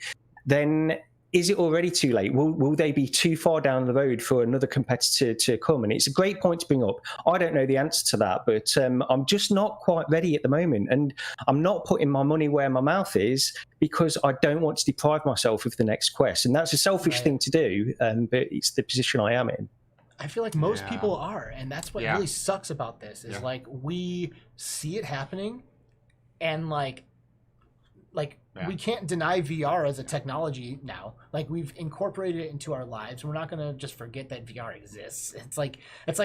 then is it already too late? Will they be too far down the road for another competitor to come? And it's a great point to bring up. I don't know the answer to that, but I'm just not quite ready at the moment. And I'm not putting my money where my mouth is, because I don't want to deprive myself of the next quest. And that's a selfish thing to do, but it's the position I am in. I feel like most people are, and that's what really sucks about this is like we see it happening, and like we can't deny VR as a technology now. Like, we've incorporated it into our lives. We're not gonna just forget that VR exists. It's like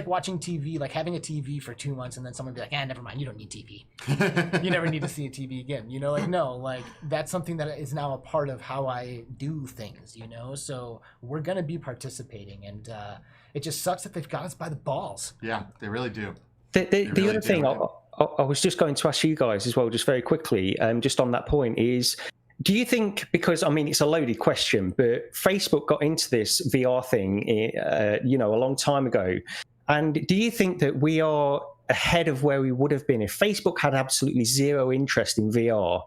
watching TV, like having a TV for 2 months and then someone be like, never mind, you don't need TV. You never need to see a TV again. You know, like, no, like that's something that is now a part of how I do things, you know? So we're gonna be participating, and it just sucks that they've got us by the balls. Yeah, they really do. The other thing I was just going to ask you guys as well, just very quickly, just on that point, is do you think, because I mean it's a loaded question, but Facebook got into this VR thing, a long time ago, and do you think that we are ahead of where we would have been if Facebook had absolutely zero interest in VR?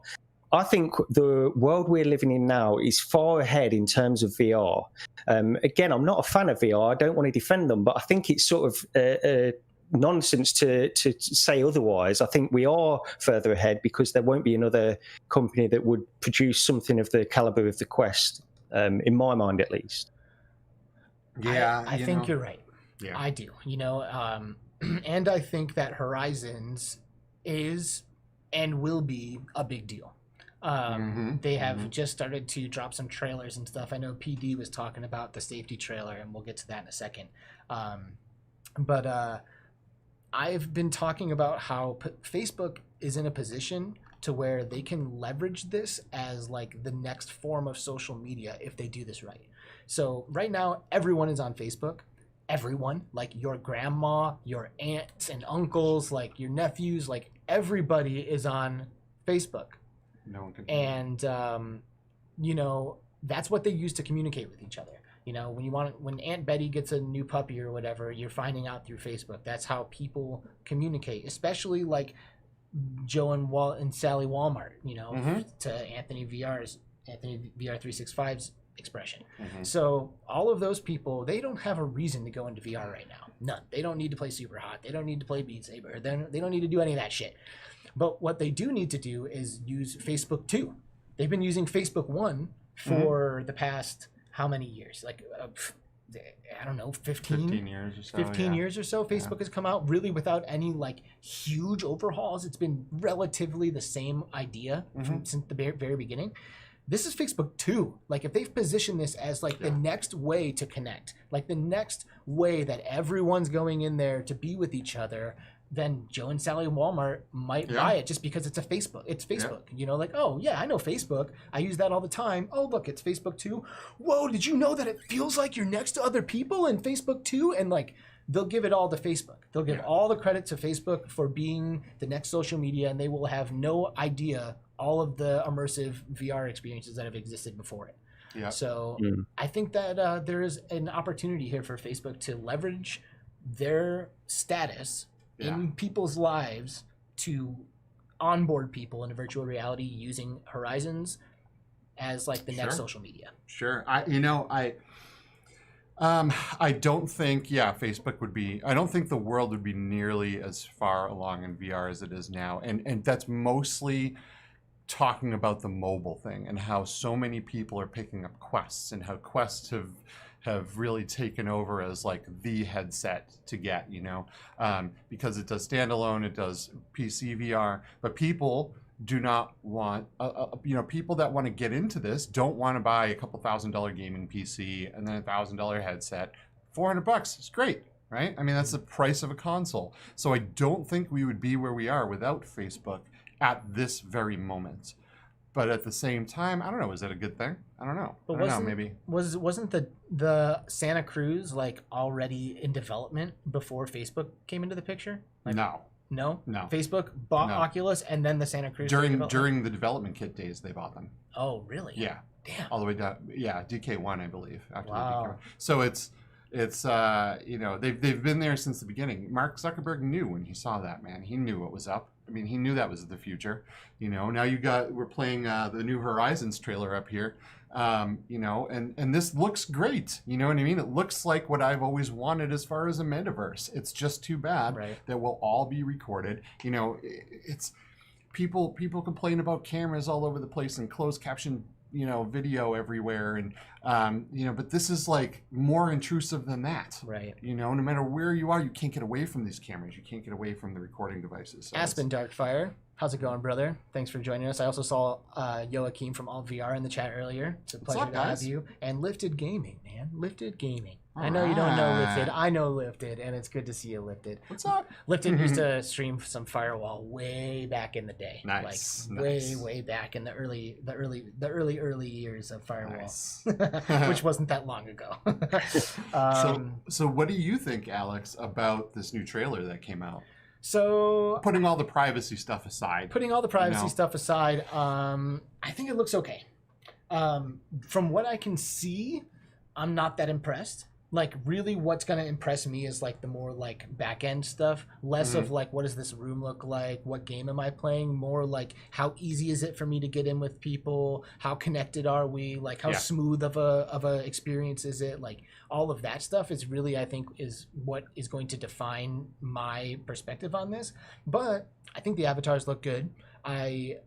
I think the world we're living in now is far ahead in terms of VR. Again, I'm not a fan of VR. I don't want to defend them, but I think it's sort of nonsense to say otherwise. I think we are further ahead because there won't be another company that would produce something of the caliber of the Quest, in my mind at least. Yeah, I think you're right. Yeah, I do. And I think that Horizons is and will be a big deal. They have just started to drop some trailers and stuff. I know PD was talking about the safety trailer, and we'll get to that in a second. But I've been talking about how Facebook is in a position to where they can leverage this as like the next form of social media if they do this right. So right now, everyone is on Facebook. Everyone, like your grandma, your aunts and uncles, like your nephews, like everybody is on Facebook. No one can. And that's what they use to communicate with each other. You know, when Aunt Betty gets a new puppy or whatever, you're finding out through Facebook. That's how people communicate, especially like Joe and Sally Walmart, to Anthony VR 365's expression. So all of those people, they don't have a reason to go into VR right now. None. They don't need to play Super Hot. They don't need to play Beat Saber. They don't need to do any of that shit. But what they do need to do is use Facebook 2. They've been using Facebook 1 for the past how many years? Like, I don't know, 15 years or so. 15 years or so. Facebook has come out really without any like huge overhauls. It's been relatively the same idea since the very beginning. This is Facebook 2. Like, if they've positioned this as like the next way to connect, like the next way that everyone's going in there to be with each other, then Joe and Sally Walmart might buy it just because it's Facebook. It's Facebook. Like, oh yeah, I know Facebook. I use that all the time. Oh look, it's Facebook 2. Whoa, did you know that it feels like you're next to other people in Facebook 2? And like, they'll give it all to Facebook. They'll give all the credit to Facebook for being the next social media, and they will have no idea all of the immersive VR experiences that have existed before it. Yeah. So I think that there is an opportunity here for Facebook to leverage their status in people's lives to onboard people into virtual reality using Horizons as like the next social media. Sure. I don't think Facebook would be, I don't think the world would be nearly as far along in VR as it is now. And that's mostly talking about the mobile thing and how so many people are picking up Quests and how Quests have really taken over as like the headset to get, because it does standalone, it does PC VR, but people do not want, people that want to get into this don't want to buy a couple $1,000 gaming PC and then $1,000 headset. $400 is great, right? I mean, that's the price of a console. So I don't think we would be where we are without Facebook at this very moment. But at the same time, I don't know. Is that a good thing? I don't know. But wasn't the Santa Cruz like already in development before Facebook came into the picture? Like, no. No? No. Facebook bought No. Oculus and then the Santa Cruz During the development kit days, they bought them. Oh, really? Yeah. Damn. All the way down. Yeah, DK1, I believe. After Wow. the DK1. So it's you know, they've been there since the beginning. Mark Zuckerberg knew when he saw that, man. He knew what was up. I mean, he knew that was the future. You know, now we're playing the new Horizons trailer up here. You know, and this looks great. You know what I mean? It looks like what I've always wanted as far as a metaverse. It's just too bad that we'll all be recorded. You know, it's people complain about cameras all over the place and closed caption, you know, video everywhere, and you know, but this is like more intrusive than that. Right. You know, no matter where you are, you can't get away from these cameras. You can't get away from the recording devices. So Aspen Darkfire, how's it going, brother? Thanks for joining us. I also saw Joachim from Alt VR in the chat earlier. It's a pleasure to have you. And Lifted Gaming, man. Lifted Gaming. I know you don't know Lifted. I know Lifted, and it's good to see you, Lifted. What's up? Lifted used to stream some Firewall way back in the day. Nice. Like way back in the early years of Firewall. Nice. Which wasn't that long ago. So what do you think, Alex, about this new trailer that came out? So putting all the privacy stuff aside. I think it looks okay. From what I can see, I'm not that impressed. Like, really what's going to impress me is like the more like back end stuff, less of like, what does this room look like? What game am I playing? More like, how easy is it for me to get in with people? How connected are we? Like, how smooth of a experience is it? Like, all of that stuff is really, I think, is what is going to define my perspective on this. But I think the avatars look good. I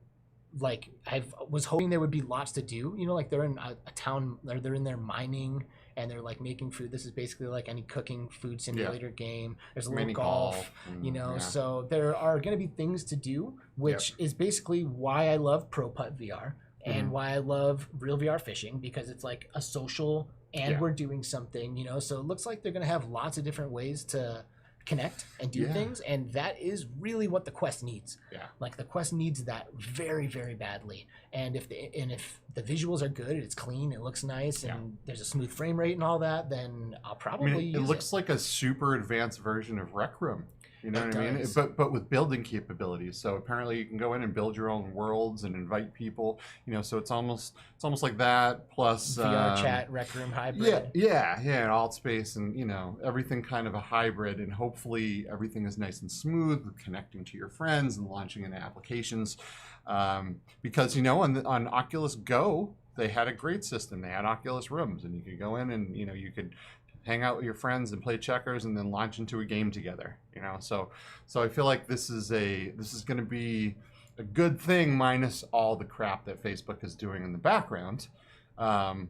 was hoping there would be lots to do. You know, like they're in a town, or they're in there mining, and they're like making food. This is basically like any cooking food simulator game. There's a little golf, you know. So there are going to be things to do, which is basically why I love Pro Putt VR and why I love Real VR fishing, because it's like a social and we're doing something, you know. So it looks like they're going to have lots of different ways to connect and do things, and that is really what the Quest needs. Like the Quest needs that very, very badly. And if the visuals are good, it's clean, it looks nice, and there's a smooth frame rate and all that, then I'll probably use it. It looks like a super advanced version of Rec Room. You know what I mean? But with building capabilities. So apparently you can go in and build your own worlds and invite people. You know, so it's almost like that plus VR chat, Rec Room hybrid. And alt space, and you know, everything kind of a hybrid, and hopefully everything is nice and smooth with connecting to your friends and launching into applications. Because you know, on Oculus Go, they had a great system. They had Oculus Rooms, and you could go in and you know, you could hang out with your friends and play checkers and then launch into a game together, you know. So I feel like this is going to be a good thing, minus all the crap that Facebook is doing in the background. You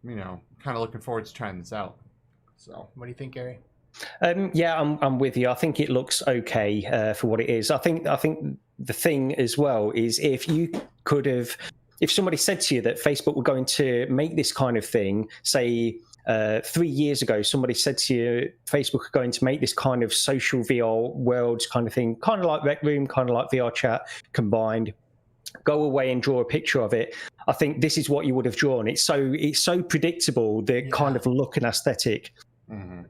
know, kind of looking forward to trying this out. So what do you think, Gary? I'm with you. I think it looks okay for what it is. I think the thing as well is if somebody said to you that Facebook were going to make this kind of thing, say 3 years ago, somebody said to you, Facebook are going to make this kind of social VR worlds kind of thing, kind of like Rec Room, kind of like VR chat combined. Go away and draw a picture of it. I think this is what you would have drawn. It's so predictable, the kind of look and aesthetic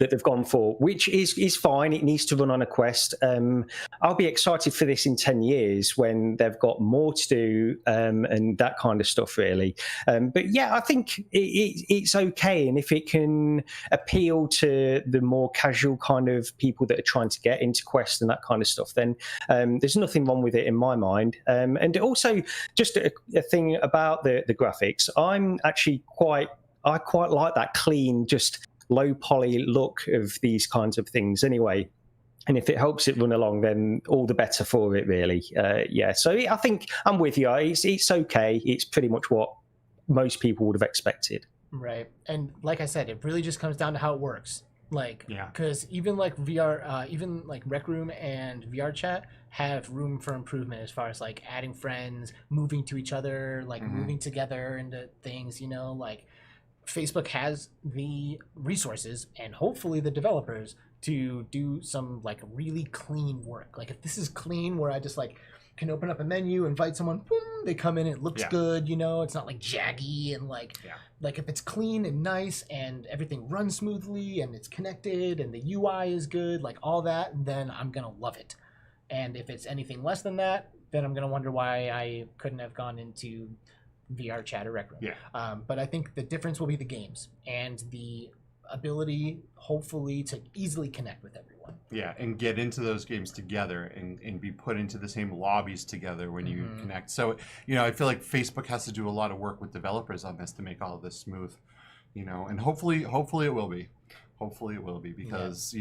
that they've gone for, which is fine. It needs to run on a Quest. I'll be excited for this in 10 years when they've got more to do and that kind of stuff, really. But yeah, I think it's okay. And if it can appeal to the more casual kind of people that are trying to get into Quest and that kind of stuff, then there's nothing wrong with it in my mind. And also, just a thing about the graphics, I quite like that clean, just low poly look of these kinds of things anyway, and if it helps it run along, then all the better for it, really. So I think I'm with you. It's okay. It's pretty much what most people would have expected, right? And like I said, it really just comes down to how it works. Like, because even like VR, even like Rec Room and VR chat have room for improvement as far as like adding friends, moving to each other, like moving together into things, you know. Like, Facebook has the resources and hopefully the developers to do some like really clean work. Like, if this is clean where I just like can open up a menu, invite someone, boom, they come in, it looks good, you know, it's not like jaggy, and like if it's clean and nice and everything runs smoothly and it's connected and the UI is good, like all that, then I'm gonna love it. And if it's anything less than that, then I'm going to wonder why I couldn't have gone into VR chat or Rec Room. Yeah. But I think the difference will be the games and the ability, hopefully, to easily connect with everyone. Yeah, and get into those games together and be put into the same lobbies together when you connect. So, I feel like Facebook has to do a lot of work with developers on this to make all of this smooth, and hopefully it will be. Hopefully it will be because,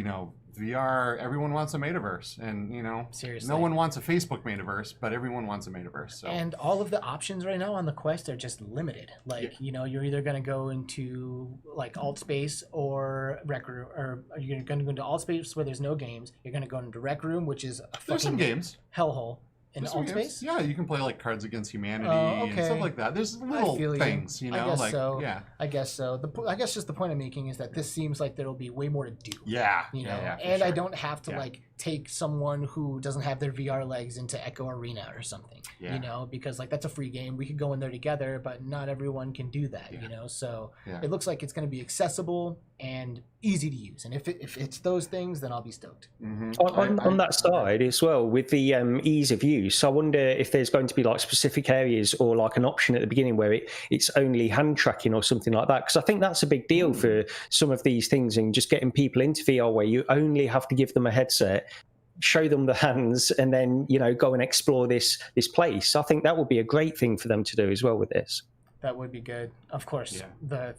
VR, everyone wants a metaverse and, Seriously. no one wants a Facebook metaverse, but everyone wants a metaverse. So. And all of the options right now on the Quest are just limited. Like, you're either going to go into like alt space or Rec Room, or you're going to go into alt space where there's no games. You're going to go into Rec Room, which is a There's some fucking games. hellhole. In alt space? Yeah, you can play like Cards Against Humanity and stuff like that. There's little things, I guess like so. yeah. I guess so. I guess just the point I'm making is that this seems like there'll be way more to do. Yeah. And I don't have to like take someone who doesn't have their VR legs into Echo Arena or something. Yeah. Because like that's a free game. We could go in there together, but not everyone can do that. So it looks like it's going to be accessible and easy to use. And if it's those things, then I'll be stoked. On that side as well, with the ease of use, I wonder if there's going to be like specific areas or like an option at the beginning where it's only hand tracking or something like that. Because I think that's a big deal for some of these things, and just getting people into VR where you only have to give them a headset, show them the hands, and then go and explore this place. I think that would be a great thing for them to do as well with this. That would be good. Of course, the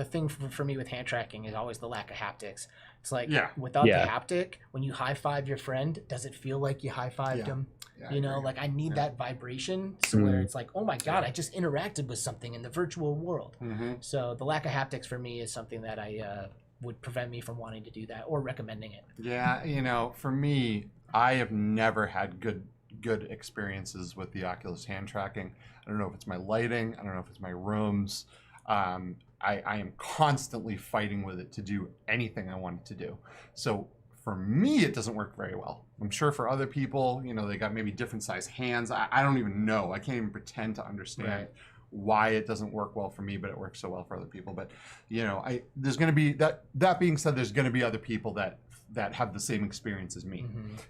thing for me with hand tracking is always the lack of haptics. It's like without the haptic, when you high five your friend, does it feel like you high fived him? Like I need that vibration, so where it's like, oh my god, I just interacted with something in the virtual world. So the lack of haptics for me is something that I would prevent me from wanting to do that or recommending it. Yeah, for me, I have never had good experiences with the Oculus hand tracking. I don't know if it's my lighting. I don't know if it's my rooms. I am constantly fighting with it to do anything I want it to do. So for me, it doesn't work very well. I'm sure for other people, they got maybe different size hands. I don't even know. I can't even pretend to understand why it doesn't work well for me, but it works so well for other people. But, there's going to be that being said, there's going to be other people that have the same experience as me.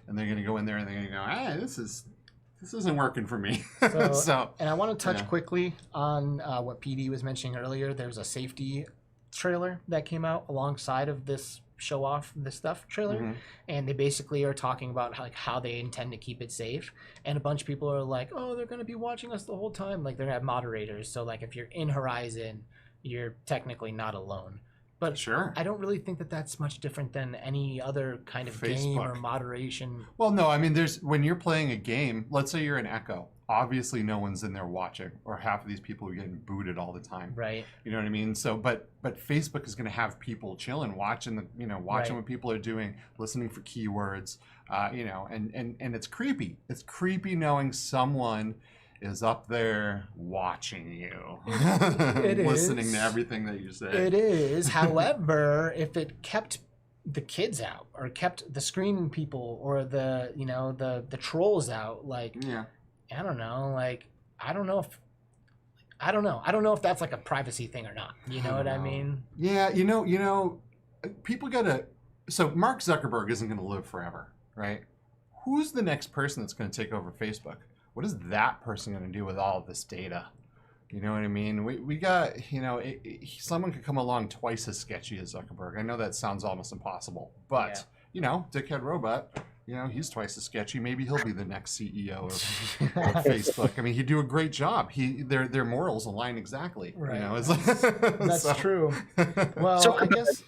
And they're going to go in there and they're going to go, hey, this isn't working for me. And I want to touch quickly on what PD was mentioning earlier. There's a safety trailer that came out alongside of this show off this stuff trailer, and they basically are talking about how they intend to keep it safe. And a bunch of people are like, oh, they're going to be watching us the whole time. Like they're going to have moderators. So like if you're in Horizon, you're technically not alone. But I don't really think that that's much different than any other kind of game or moderation. Well, no, I mean, when you're playing a game, let's say you're in Echo, obviously no one's in there watching, or half of these people are getting booted all the time. Right. You know what I mean? So, but Facebook is going to have people chilling, watching what people are doing, listening for keywords, and it's creepy. It's creepy knowing someone is up there watching you, listening to everything that you say. It is. However, if it kept the kids out, or kept the screaming people, or the trolls out, I don't know. I don't know if that's like a privacy thing or not. You know what I mean? Yeah. People gotta. So Mark Zuckerberg isn't going to live forever, right? Who's the next person that's going to take over Facebook? What is that person going to do with all of this data? You know what I mean? We got, someone could come along twice as sketchy as Zuckerberg. I know that sounds almost impossible, but, Dickhead Robot, he's twice as sketchy. Maybe he'll be the next CEO of Facebook. I mean, he'd do a great job. Their morals align exactly. Right. That's true. Well, I guess...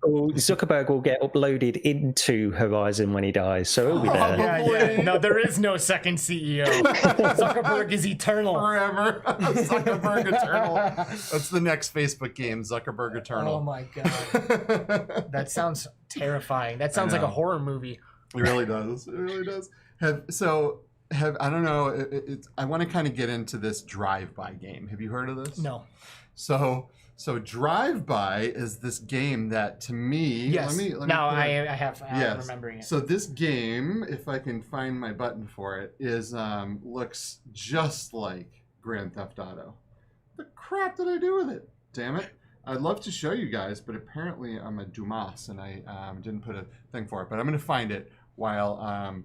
Zuckerberg will get uploaded into Horizon when he dies, so he'll be there. No, there is no second CEO. Zuckerberg is eternal. Forever. Zuckerberg Eternal. That's the next Facebook game, Zuckerberg Eternal. Oh my god. That sounds terrifying. That sounds like a horror movie. It really does. It really does. I don't know. I want to kind of get into this drive-by game. Have you heard of this? No. So Drive-By is this game that, to me, yes. Let me I have. I'm remembering it. So this game, if I can find my button for it, looks just like Grand Theft Auto. The crap did I do with it? Damn it! I'd love to show you guys, but apparently I'm a Dumas and I didn't put a thing for it. But I'm going to find it while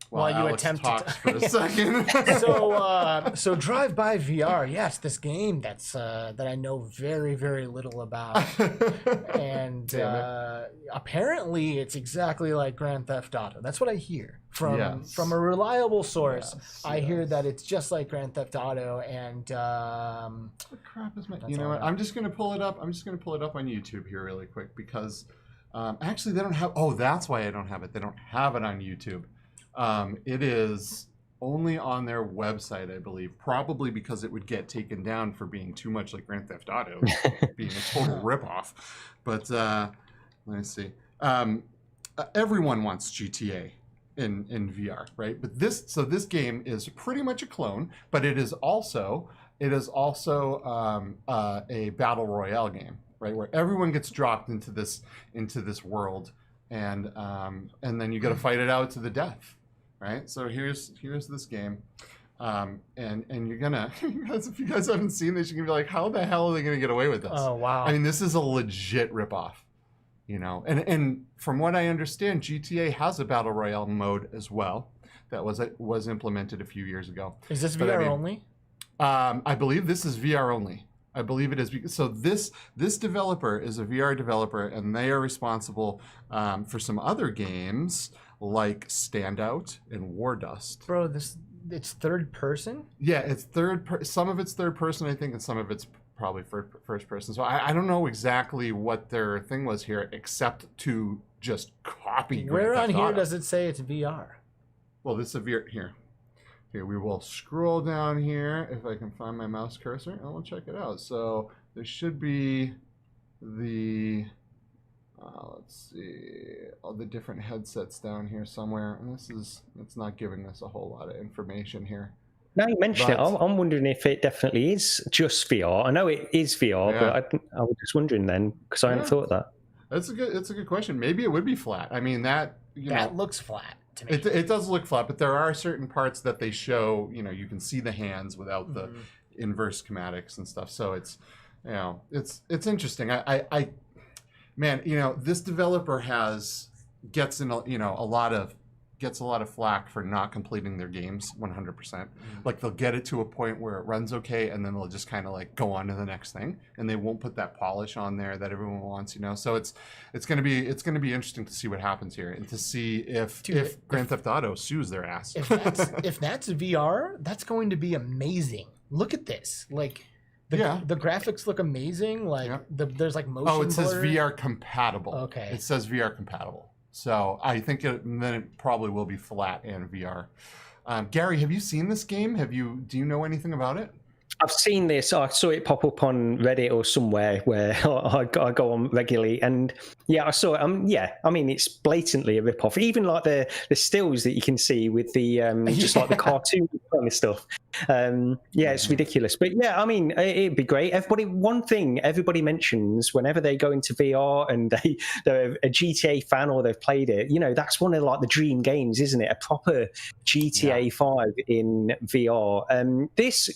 While you Alex attempt talks to for a second. So Drive By VR, yes, this game that I know very, very little about, and apparently it's exactly like Grand Theft Auto. That's what I hear from a reliable source. I hear that it's just like Grand Theft Auto, and what crap is my? You know what? I'm just gonna pull it up. I'm just gonna pull it up on YouTube here really quick because actually they don't have. Oh, that's why I don't have it. They don't have it on YouTube. It is only on their website, I believe, probably because it would get taken down for being too much like Grand Theft Auto, being a total ripoff. But let's see. Everyone wants GTA in VR, right? But this game is pretty much a clone, but it is also a battle royale game, right? Where everyone gets dropped into this world, and then you got to fight it out to the death. Right, so here's this game, and you're gonna, if you guys haven't seen this, you're gonna be like, how the hell are they gonna get away with this? Oh wow! I mean, this is a legit ripoff, you know. And from what I understand, GTA has a battle royale mode as well that was implemented a few years ago. Is this VR only? I believe this is VR only. I believe it is. So this developer is a VR developer, and they are responsible for some other games like Standout and War Dust. Bro, it's third person? Yeah, it's some of it's third person, I think, and some of it's probably first person. So I don't know exactly what their thing was here, except to just copy. Where on here does it say it's VR? Well, this is a VR here. Here, we will scroll down here if I can find my mouse cursor, and we'll check it out. So there should be the, let's see, all the different headsets down here somewhere. And it's not giving us a whole lot of information here. Now you mention it, I'm wondering if it definitely is just VR. I know it is VR, but I was just wondering then, because I hadn't thought of that. That's a good question. Maybe it would be flat. I mean, that looks flat. It does look flat, but there are certain parts that they show, you can see the hands without the inverse schematics and stuff. So it's interesting. Man, this developer gets a lot of flack for not completing their games 100%. Like they'll get it to a point where it runs okay, and then they'll just kind of like go on to the next thing, and they won't put that polish on there that everyone wants. So it's gonna be interesting to see what happens here, and to see if Grand Theft Auto sues their ass. If that's VR, that's going to be amazing. Look at this, like. The graphics look amazing. Like there's like motion. Oh, it says blur. VR compatible. Okay. It says VR compatible. So I think then it probably will be flat and VR. Gary, have you seen this game? Do you know anything about it? I've seen this. I saw it pop up on Reddit or somewhere where I go on regularly, and I saw it. I mean, it's blatantly a rip-off. Even like the stills that you can see with the just like the cartoon kind of stuff. It's ridiculous. But I mean, it'd be great. One thing everybody mentions whenever they go into VR and they're a GTA fan or they've played it, that's one of like the dream games, isn't it? A proper GTA 5 in VR. It's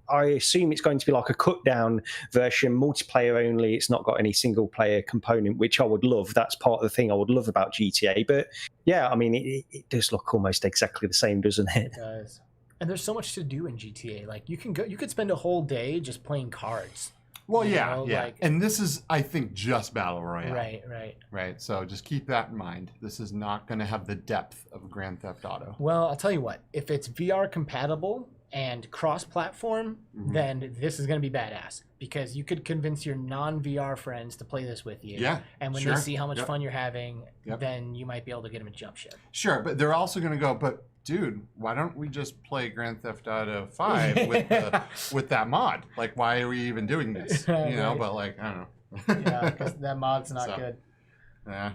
I assume it's going to be like a cut down version, multiplayer only. It's not got any single player component, which I would love. That's part of the thing I would love about GTA. But I mean, it does look almost exactly the same, doesn't it? It does. And there's so much to do in GTA. Like you could spend a whole day just playing cards. Well, and this is, I think, just Battle Royale. Right. So just keep that in mind. This is not going to have the depth of Grand Theft Auto. Well, I'll tell you what. If it's VR compatible and cross-platform, then this is going to be badass, because you could convince your non-VR friends to play this with you. Yeah, and when they see how much fun you're having, then you might be able to get them to jump ship. Sure, but they're also going to go, but dude, why don't we just play Grand Theft Auto 5 with that mod? Like, why are we even doing this? But like, I don't know. Yeah, because that mod's not good. Yeah.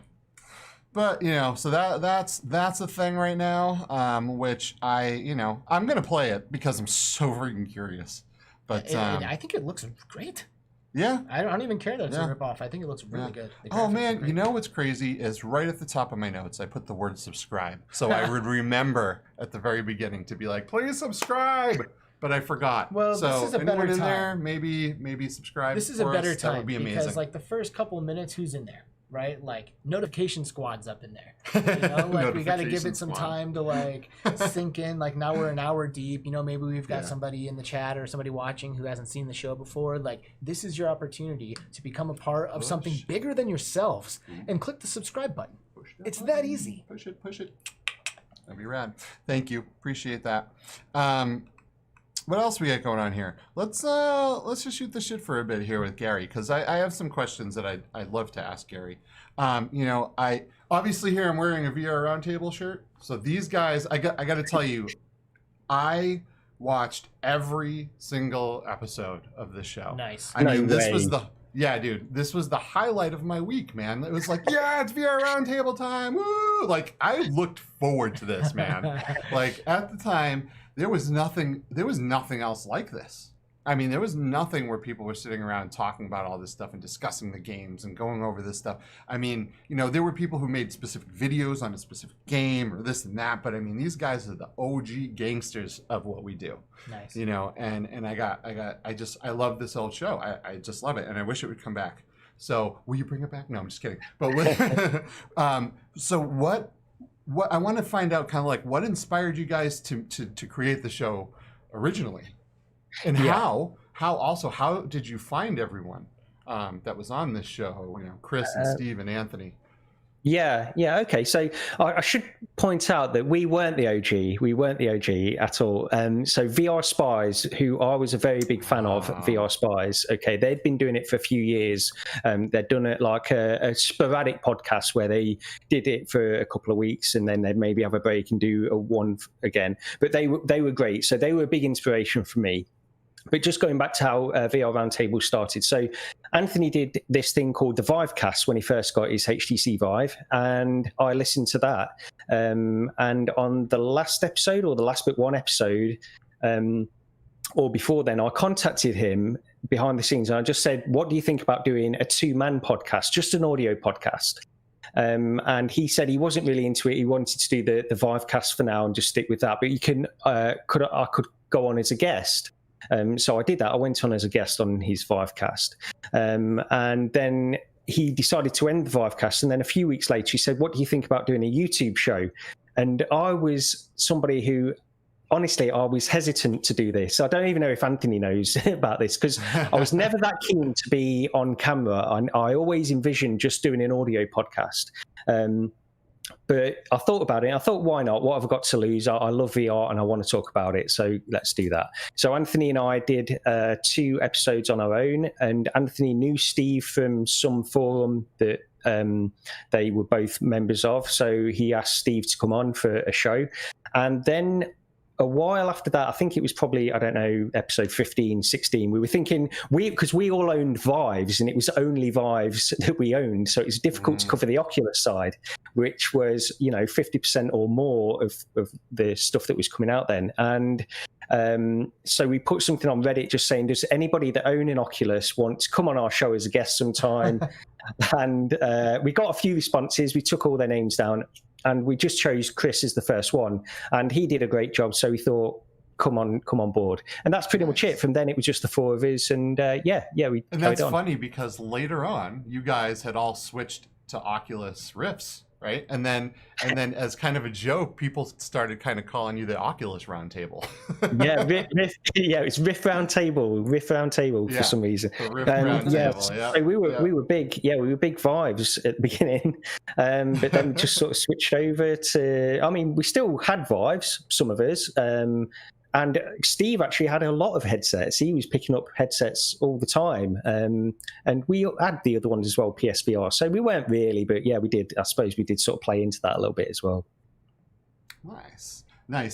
But so that's a thing right now, which I'm gonna play it because I'm so freaking curious. But I think it looks great. Yeah, I don't even care that it's a ripoff. I think it looks really good. Oh man, what's crazy is right at the top of my notes I put the word subscribe, so I would remember at the very beginning to be like, please subscribe. But I forgot. Well, so this is a better in time. There, maybe subscribe. This is a better time. That would be amazing. Because like the first couple of minutes, who's in there? right? Like notification squad's up in there. You know, like we got to give it some time to like sink in. Like now we're an hour deep. You know, maybe we've got somebody in the chat or somebody watching who hasn't seen the show before. Like this is your opportunity to become a part of something bigger than yourselves, and click the subscribe button. It's that easy. Push it. That'd be rad. Thank you. Appreciate that. What else we got going on here? Let's just shoot the shit for a bit here with Gary, because I have some questions that I'd love to ask Gary. You know, I obviously here I'm wearing a VR Roundtable shirt. So these guys, I got to tell you, I watched every single episode of this show. Nice. I mean, this was the highlight of my week, man. It was like, yeah, it's VR Roundtable time. Woo! Like I looked forward to this, man. Like at the time, there was nothing else like this. I mean, there was nothing where people were sitting around talking about all this stuff and discussing the games and going over this stuff. I mean, you know, there were people who made specific videos on a specific game or this and that, but I mean, these guys are the OG gangsters of what we do. Nice. You know, and I love this old show. I just love it, and I wish it would come back. So, will you bring it back? No, I'm just kidding. But so what I want to find out kind of like what inspired you guys to create the show originally, and how did you find everyone that was on this show? You know, Chris and Steve and Anthony. Yeah. Okay. So I should point out that we weren't the OG. We weren't the OG at all. So VR Spies, who I was a very big fan of, VR Spies. Okay, they'd been doing it for a few years. They'd done it like a sporadic podcast where they did it for a couple of weeks and then they'd maybe have a break and do a one again. But they were great. So they were a big inspiration for me. But just going back to how VR Roundtable started. So Anthony did this thing called the Vivecast when he first got his HTC Vive, and I listened to that. And on the last episode, or the last but one episode, or before then, I contacted him behind the scenes and I just said, what do you think about doing a two-man podcast, just an audio podcast? And he said he wasn't really into it. He wanted to do the Vivecast for now and just stick with that. But I could go on as a guest. So I did that. I went on as a guest on his Vivecast. And then he decided to end the Vivecast. And then a few weeks later, he said, what do you think about doing a YouTube show? And I was somebody who, honestly, I was hesitant to do this. I don't even know if Anthony knows about this, because I was never that keen to be on camera. I always envisioned just doing an audio podcast. But I thought about it. I thought, why not? What have I got to lose? I love VR and I want to talk about it. So let's do that. So Anthony and I did 2 episodes on our own. And Anthony knew Steve from some forum that they were both members of. So he asked Steve to come on for a show. And then a while after that, I think it was probably, I don't know, episode 15, 16, we were thinking, because we all owned Vives and it was only Vives that we owned. So it was difficult to cover the Oculus side, which was, 50% or more of the stuff that was coming out then. And so we put something on Reddit just saying, does anybody that own an Oculus want to come on our show as a guest sometime? And we got a few responses. We took all their names down. And we just chose Chris as the first one, and he did a great job. So we thought, come on board, and that's pretty much it. From then, it was just the 4 of us, and we. And that's funny because later on, you guys had all switched to Oculus Rifts, right? And then as kind of a joke, people started kind of calling you the Oculus Roundtable. It's Rift Roundtable for some reason. So we were big. Yeah, we were big Vives at the beginning, but then just sort of switched over to. I mean, we still had Vives, some of us. And Steve actually had a lot of headsets. He was picking up headsets all the time. And we had the other ones as well, PSVR. So we weren't really, but yeah, we did. I suppose we did sort of play into that a little bit as well. Nice.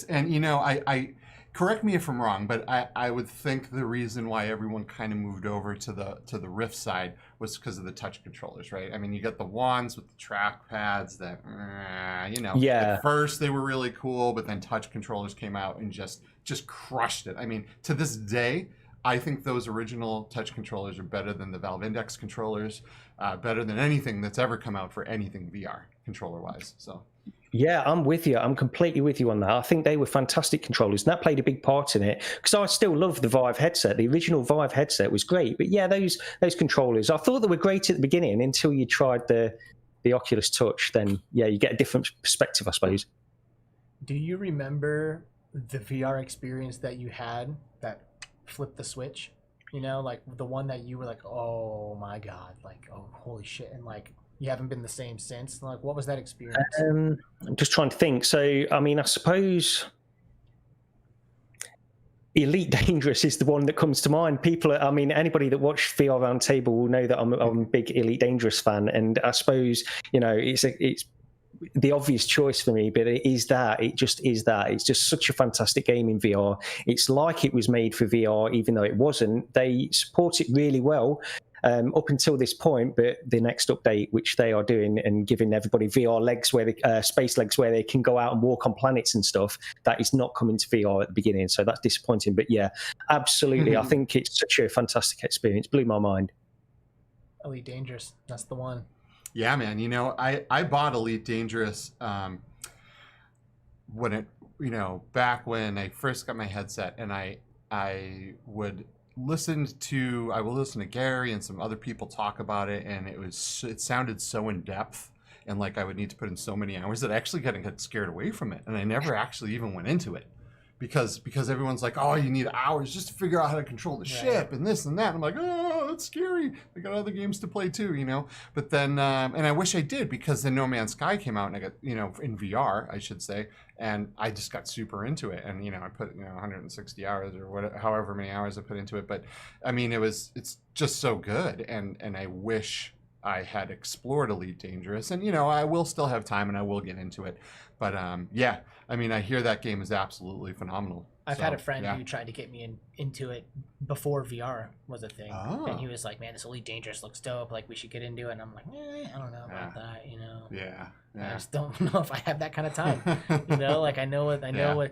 And, I correct me if I'm wrong, but I would think the reason why everyone kind of moved over to the Rift side was because of the touch controllers, right? I mean, you got the wands with the track pads that, at first they were really cool, but then touch controllers came out and just crushed it. I mean, to this day, I think those original touch controllers are better than the Valve Index controllers, better than anything that's ever come out for anything VR controller-wise. So Yeah, I'm with you. I'm completely with you on that. I think they were fantastic controllers, and that played a big part in it. Because I still love the Vive headset. The original Vive headset was great, but yeah, those controllers, I thought they were great at the beginning until you tried the Oculus Touch. Then yeah, you get a different perspective, I suppose. Do you remember the VR experience that you had that flipped the switch? You know, like the one that you were like, oh my god, like, oh holy shit, and like you haven't been the same since. Like, what was that experience? I'm just trying to think. So, I mean, I suppose Elite Dangerous is the one that comes to mind. I mean, anybody that watched VR Roundtable will know that I'm a big Elite Dangerous fan, and I suppose, you know, it's the obvious choice for me, but it is that. It just is that. It's just such a fantastic game in VR. It's like it was made for VR, even though it wasn't. They support it really well. Up until this point, but the next update, which they are doing and giving everybody VR legs, space legs, where they can go out and walk on planets and stuff, that is not coming to VR at the beginning. So that's disappointing. But yeah, absolutely. I think it's such a fantastic experience. Blew my mind. Elite Dangerous, that's the one. Yeah, man. You know, I bought Elite Dangerous when it, you know, back when I first got my headset, and I would listen to Gary and some other people talk about it, and it sounded so in depth, and like I would need to put in so many hours that I actually got scared away from it, and I never actually even went into it because everyone's like, oh, you need hours just to figure out how to control the ship and this and that. And I'm like, oh, that's scary. I got other games to play too, you know. But then, and I wish I did, because then No Man's Sky came out, and I got, you know, in VR, I should say, and I just got super into it. And, you know, I put, you know, 160 hours or whatever, however many hours I put into it. But I mean, it's just so good, and I wish I had explored Elite Dangerous, and, you know, I will still have time and I will get into it. But yeah, I mean, I hear that game is absolutely phenomenal. I've had a friend who tried to get me into it before VR was a thing. And he was like, man, this Elite Dangerous looks dope. Like, we should get into it. And I'm like, I don't know about that, you know? Yeah. I just don't know if I have that kind of time. You know, like, I know what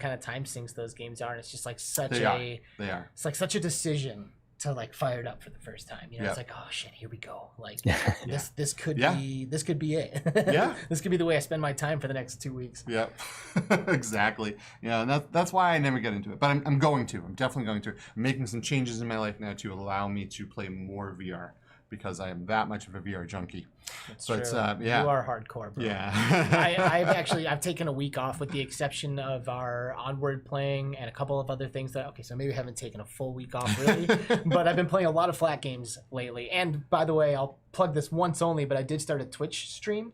kind of time sinks those games are. And it's just like it's like such a decision to like fire it up for the first time. You know, it's like, oh shit, here we go. Like this could be it. Yeah. This could be the way I spend my time for the next 2 weeks. Yep. Exactly. Yeah, and that's why I never get into it. But I'm going to. I'm definitely going to. I'm making some changes in my life now to allow me to play more VR, because I am that much of a VR junkie. That's true. You are hardcore, bro. Yeah. I've taken a week off, with the exception of our Onward playing and a couple of other things so maybe I haven't taken a full week off really, but I've been playing a lot of flat games lately. And by the way, I'll plug this once only, but I did start a Twitch stream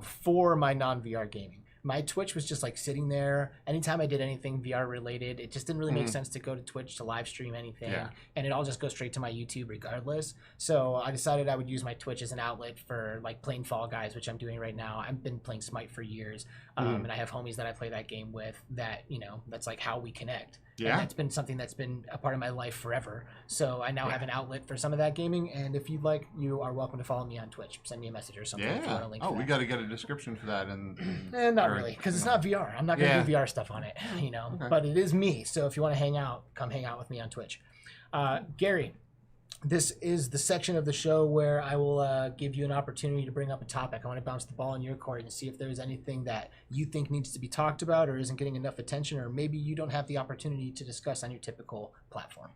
for my non-VR gaming. My Twitch was just like sitting there. Anytime I did anything VR related, it just didn't really make sense to go to Twitch to live stream anything. And it all just goes straight to my YouTube regardless. So I decided I would use my Twitch as an outlet for like playing Fall Guys, which I'm doing right now. I've been playing Smite for years. And I have homies that I play that game with that, you know, that's like how we connect. Yeah. And that's been something that's been a part of my life forever. So I now have an outlet for some of that gaming. And if you'd like, you are welcome to follow me on Twitch. Send me a message or something. If you want a link we got to get a description for that. And not really, because it's not VR. I'm not going to do VR stuff on it, you know. Okay. But it is me. So if you want to hang out, come hang out with me on Twitch. Gary, this is the section of the show where I will give you an opportunity to bring up a topic. I want to bounce the ball in your court and see if there's anything that you think needs to be talked about or isn't getting enough attention, or maybe you don't have the opportunity to discuss on your typical platform.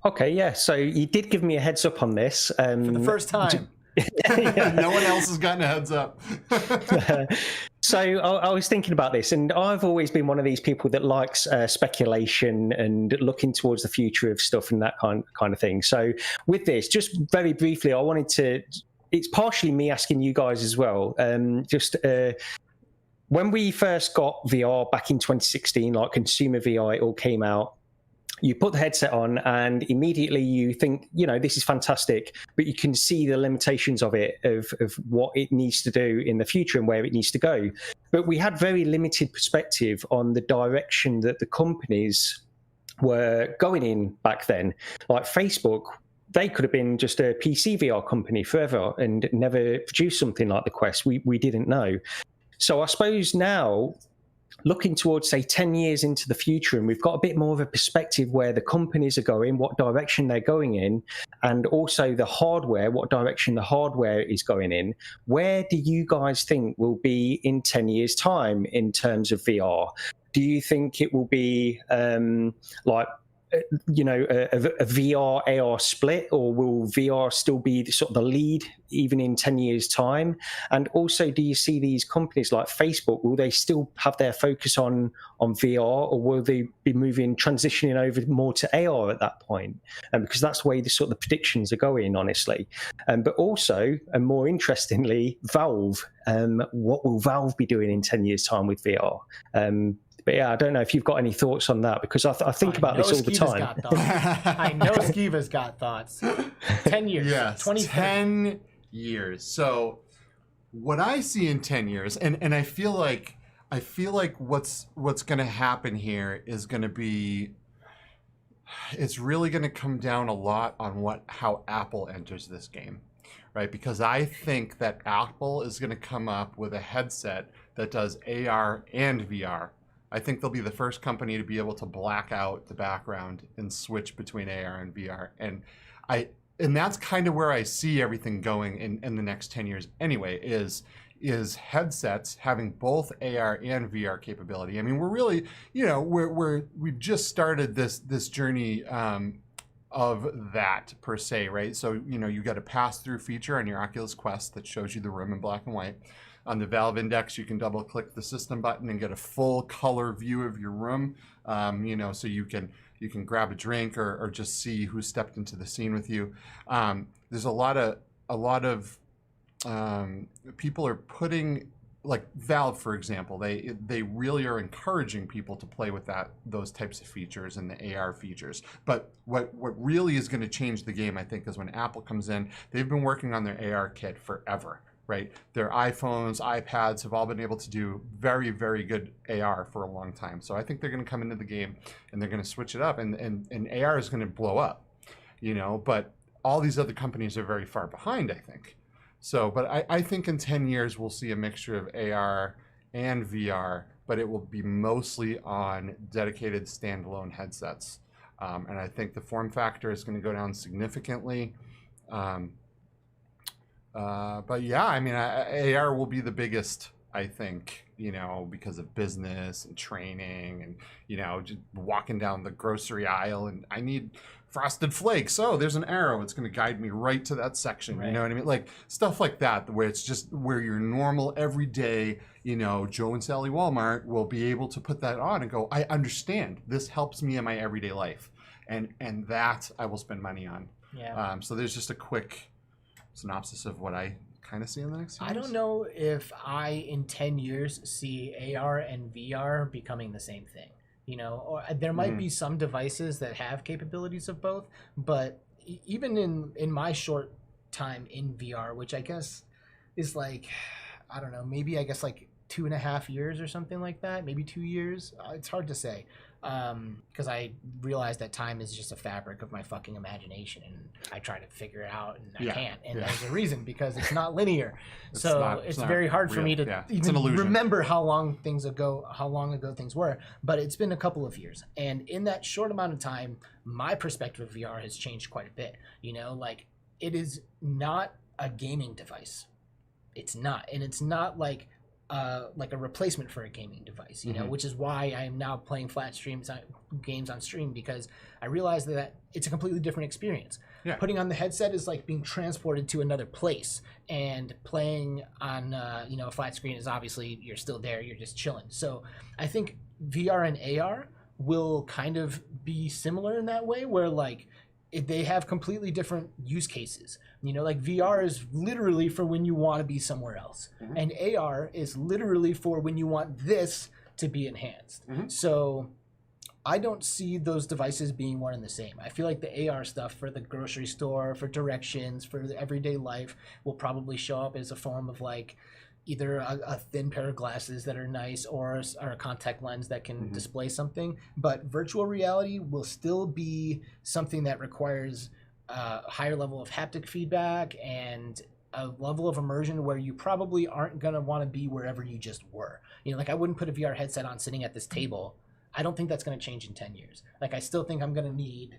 Okay, yeah. So you did give me a heads up on this. For the first time. No one else has gotten a heads up. So I was thinking about this, and I've always been one of these people that likes speculation and looking towards the future of stuff and that kind of thing. So with this, just very briefly, I wanted to, it's partially me asking you guys as well. When we first got VR back in 2016, like consumer VR, it all came out. You put the headset on and immediately you think, you know, this is fantastic, but you can see the limitations of it, of what it needs to do in the future and where it needs to go. But we had very limited perspective on the direction that the companies were going in back then. Like Facebook, they could have been just a PC VR company forever and never produced something like the Quest. We didn't know. So I suppose now, looking towards, say, 10 years into the future, and we've got a bit more of a perspective where the companies are going, what direction they're going in, and also the hardware, what direction the hardware is going in, where do you guys think will be in 10 years' time in terms of VR? Do you think it will be like, you know, a VR AR split, or will VR still be sort of the lead even in 10 years' time? And also, do you see these companies like Facebook, will they still have their focus on VR, or will they be transitioning over more to AR at that point? Because that's the way the sort of the predictions are going, honestly. But also, and more interestingly, Valve. What will Valve be doing in 10 years' time with VR? But yeah, I don't know if you've got any thoughts on that, because I think about this all the time. I know Skiva's got thoughts. 10 years. Yes, 10 years. So what I see in 10 years, and I feel like what's going to happen here is going to be, it's really going to come down a lot on how Apple enters this game, right? Because I think that Apple is going to come up with a headset that does AR and VR. I think they'll be the first company to be able to black out the background and switch between AR and VR. And that's kind of where I see everything going in the next 10 years anyway, is headsets having both AR and VR capability. I mean, we're really, you know, we've just started this journey of that per se, right? So, you know, you got a pass-through feature on your Oculus Quest that shows you the room in black and white. On the Valve Index, you can double-click the system button and get a full color view of your room. You know, so you can grab a drink or just see who stepped into the scene with you. There's a lot of people are putting, like Valve, for example, they really are encouraging people to play with those types of features and the AR features. But what really is going to change the game, I think, is when Apple comes in. They've been working on their AR kit forever. Right, their iPhones, iPads have all been able to do very, very good AR for a long time. So I think they're going to come into the game and they're going to switch it up, and AR is going to blow up, you know. But all these other companies are very far behind, I think. So, but I think in 10 years we'll see a mixture of AR and VR, but it will be mostly on dedicated standalone headsets, and I think the form factor is going to go down significantly. But yeah, I mean, AR will be the biggest, I think, you know, because of business and training and, you know, just walking down the grocery aisle and I need Frosted Flakes. Oh, there's an arrow. It's going to guide me right to that section. Right. You know what I mean? Like stuff like that, where it's just where your normal everyday, you know, Joe and Sally Walmart will be able to put that on and go, I understand. This helps me in my everyday life. And that I will spend money on. Yeah. So there's just a quick synopsis of what I kind of see in the next years. I don't know if I in 10 years see AR and VR becoming the same thing, you know, or there might be some devices that have capabilities of both, but even in my short time in VR, which I guess is like, I don't know, maybe I guess like 2.5 years or something like that, maybe 2 years. It's hard to say. Because I realize that time is just a fabric of my fucking imagination, and I try to figure it out, and I can't. And there's a reason, because it's not linear. It's very hard for me to even remember how long ago things were. But it's been a couple of years, and in that short amount of time, my perspective of VR has changed quite a bit. You know, like it is not a gaming device. It's not, and it's not like a replacement for a gaming device, you know, which is why I am now playing flat games on stream, because I realize that it's a completely different experience. Yeah. Putting on the headset is like being transported to another place, and playing on you know, a flat screen is obviously you're still there, you're just chilling. So I think VR and AR will kind of be similar in that way, where like they have completely different use cases. You know, like VR is literally for when you want to be somewhere else. And AR is literally for when you want this to be enhanced. So I don't see those devices being one and the same. I feel like the AR stuff for the grocery store, for directions, for the everyday life will probably show up as a form of like either a thin pair of glasses that are nice, or a contact lens that can display something. But virtual reality will still be something that requires a higher level of haptic feedback and a level of immersion where you probably aren't going to want to be wherever you just were. You know, like I wouldn't put a VR headset on sitting at this table. I don't think that's going to change in 10 years. Like I still think I'm going to need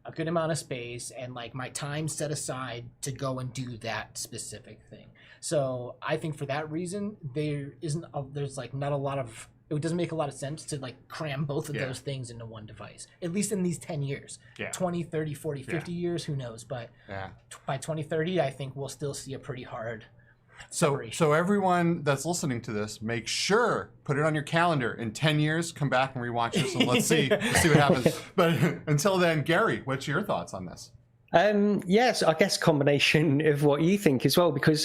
a good amount of space and like my time set aside to go and do that specific thing. So I think for that reason, there's like not a lot of, it doesn't make a lot of sense to like cram both of those things into one device, at least in these 10 years. 20, 30, 40, 50 years, who knows? But by 2030, I think we'll still see a pretty hard separation. So everyone that's listening to this, make sure, put it on your calendar. In 10 years, come back and rewatch this and let's see what happens. But until then, Gary, what's your thoughts on this? Yes, I guess combination of what you think as well, because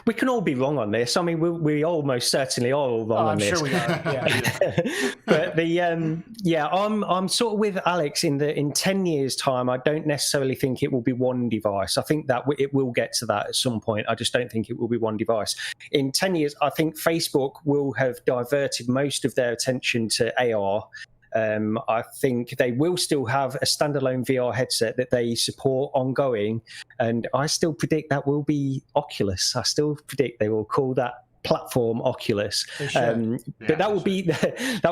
we can all be wrong on this. I mean, we almost certainly are all wrong on this. I'm sure we are. Yeah. But I'm sort of with Alex in 10 years' time. I don't necessarily think it will be one device. I think that it will get to that at some point. I just don't think it will be one device. In 10 years, I think Facebook will have diverted most of their attention to AR. I think they will still have a standalone VR headset that they support ongoing, and I still predict that will be Oculus. I still predict they will call that platform Oculus. But that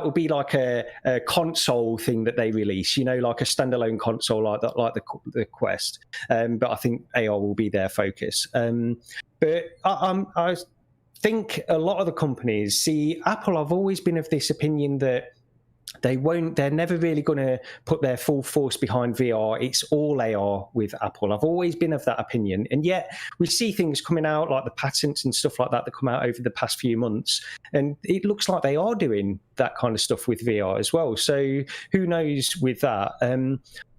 will be like a console thing that they release, you know, like a standalone console like the Quest. But I think AR will be their focus. But I think a lot of the companies see Apple. I've always been of this opinion that they're never really going to put their full force behind VR. It's all AR with Apple. I've always been of that opinion. And yet we see things coming out like the patents and stuff like that come out over the past few months. And it looks like they are doing that kind of stuff with VR as well. So who knows with that?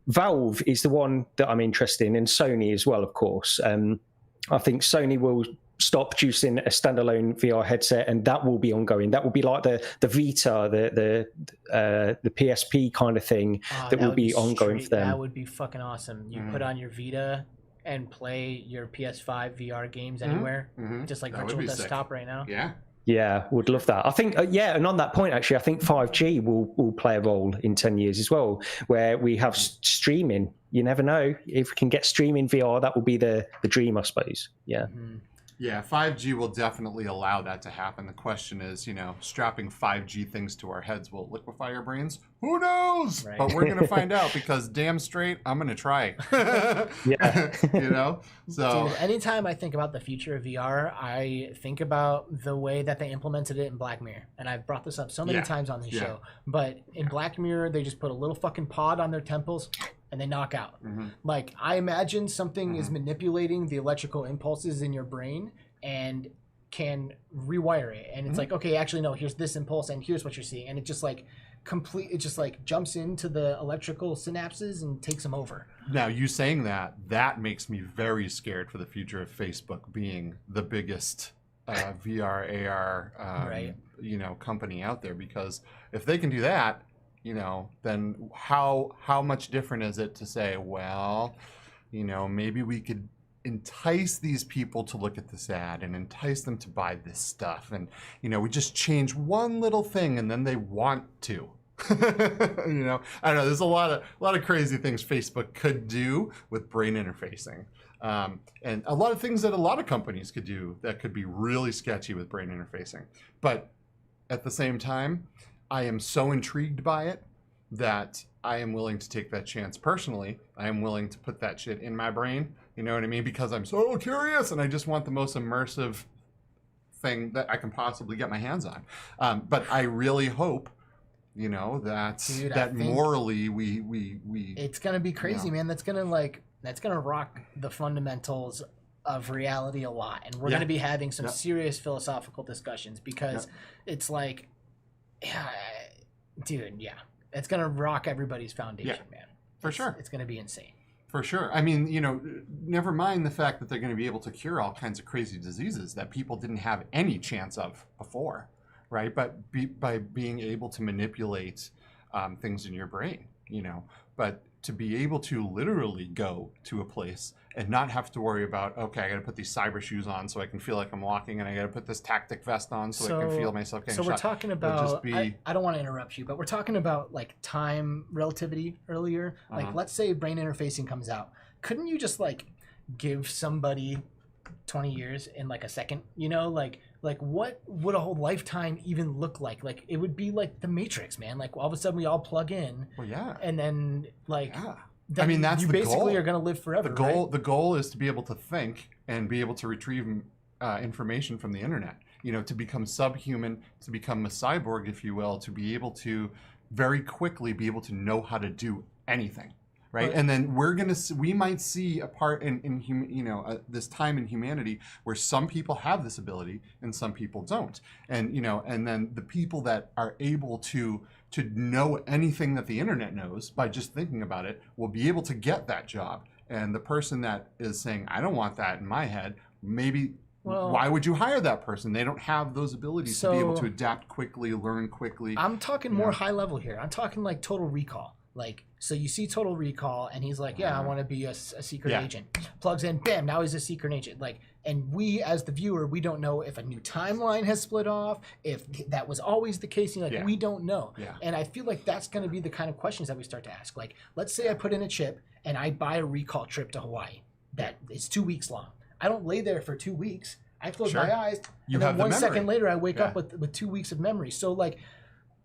Valve is the one that I'm interested in, and Sony as well, of course. I think Sony will stop producing a standalone VR headset, and that will be ongoing. That will be like the Vita, the PSP kind of thing that will be ongoing for them. That would be fucking awesome. You put on your Vita and play your PS5 VR games anywhere, just like virtual desktop right now. Yeah, would love that. I think, and on that point, actually, I think 5G will play a role in 10 years as well, where we have streaming. You never know. If we can get streaming VR, that will be the dream, I suppose. Yeah. Yeah, 5G will definitely allow that to happen. The question is, you know, strapping 5G things to our heads will liquefy our brains? Who knows? Right. But we're going to find out, because damn straight, I'm going to try. You know? So, dude, anytime I think about the future of VR, I think about the way that they implemented it in Black Mirror. And I've brought this up so many times on this show. But in Black Mirror, they just put a little fucking pod on their temples and they knock out. Like, I imagine something is manipulating the electrical impulses in your brain and can rewire it. And it's like, okay, actually, no, here's this impulse and here's what you're seeing. And it just like it just like jumps into the electrical synapses and takes them over. Now, you saying that makes me very scared for the future of Facebook being the biggest VR, AR, you know, company out there. Because if they can do that, you know, then how much different is it to say, well, you know, maybe we could entice these people to look at this ad and entice them to buy this stuff, and you know, we just change one little thing and then they want to. You know, I don't know, there's a lot of crazy things Facebook could do with brain interfacing, and a lot of things that a lot of companies could do that could be really sketchy with brain interfacing. But at the same time, I am so intrigued by it that I am willing to take that chance personally. I am willing to put that shit in my brain, you know what I mean? Because I'm so curious and I just want the most immersive thing that I can possibly get my hands on. But I really hope, you know, that morally we it's gonna be crazy, man. That's gonna rock the fundamentals of reality a lot, and we're gonna be having some serious philosophical discussions, because it's like, dude, it's gonna rock everybody's foundation, man. For sure. It's gonna be insane. For sure. I mean, you know, never mind the fact that they're going to be able to cure all kinds of crazy diseases that people didn't have any chance of before, right? But by being able to manipulate things in your brain, you know, but to be able to literally go to a place and not have to worry about, okay, I got to put these cyber shoes on so I can feel like I'm walking, and I got to put this tactic vest on so I can feel myself getting shot. So we're talking about, I don't want to interrupt you, but we're talking about like time relativity earlier. Like, let's say brain interfacing comes out. Couldn't you just like give somebody 20 years in like a second, you know, like what would a whole lifetime even look like? Like it would be like the Matrix, man. Like all of a sudden we all plug in, Well, yeah. and then like Yeah. then I mean, that's you the basically goal. are going to live forever. The goal is to be able to think and be able to retrieve information from the internet. You know, to become subhuman, to become a cyborg, if you will, to be able to very quickly be able to know how to do anything, right? Right. And then we might see a part in this time in humanity where some people have this ability and some people don't, and and then the people that are able to know anything that the internet knows by just thinking about it will be able to get that job. And the person that is saying, I don't want that in my head, maybe. Well, why would you hire that person? They don't have those abilities to be able So- to adapt quickly, learn quickly. I'm talking more high level here. I'm talking like Total Recall. Like, so you see Total Recall, and he's like, yeah, I want to be a secret agent. Plugs in, bam, now he's a secret agent. Like, and we, as the viewer, we don't know if a new timeline has split off, if that was always the case. We don't know. Yeah. And I feel like that's going to be the kind of questions that we start to ask. Like, let's say I put in a chip, and I buy a recall trip to Hawaii that is 2 weeks long. I don't lay there for 2 weeks. I close my eyes, You and then have the 1 second memory. later, I wake up with 2 weeks of memory. So, like,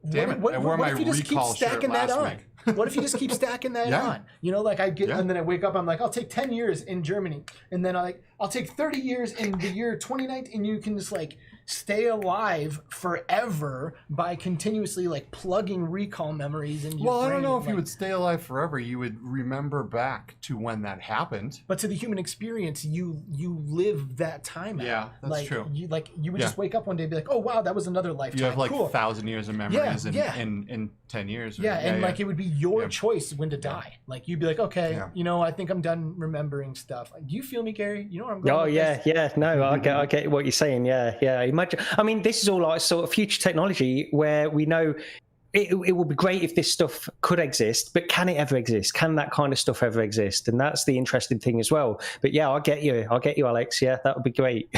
Damn it, I wore what my if you just keep recall shirt stacking that last on? week. What if you just keep stacking that on? You know, like I get, and then I wake up, I'm like, I'll take 10 years in Germany, and then I'll take 30 years in the year 2019, and you can just like stay alive forever by continuously like plugging recall memories into your Well, I don't brain, know if you like- would stay alive forever. You would remember back to when that happened. But to the human experience, you live that time. Yeah, out. that's like, true. You would just wake up one day and be like, oh wow, that was another lifetime. You have like cool. 1,000 years of memories Yeah, in 10 years. Yeah, and like it would be your choice when to die. Like you'd be like, okay, I think I'm done remembering stuff. Do you feel me, Gary? You know where I'm going? Oh with yeah, this? yeah. No, I get what you're saying. Yeah. Imagine. I mean, this is all like sort of future technology where we know it would be great if this stuff could exist, but can it ever exist? Can that kind of stuff ever exist? And that's the interesting thing as well. But yeah, I'll get you, Alex. Yeah, that would be great.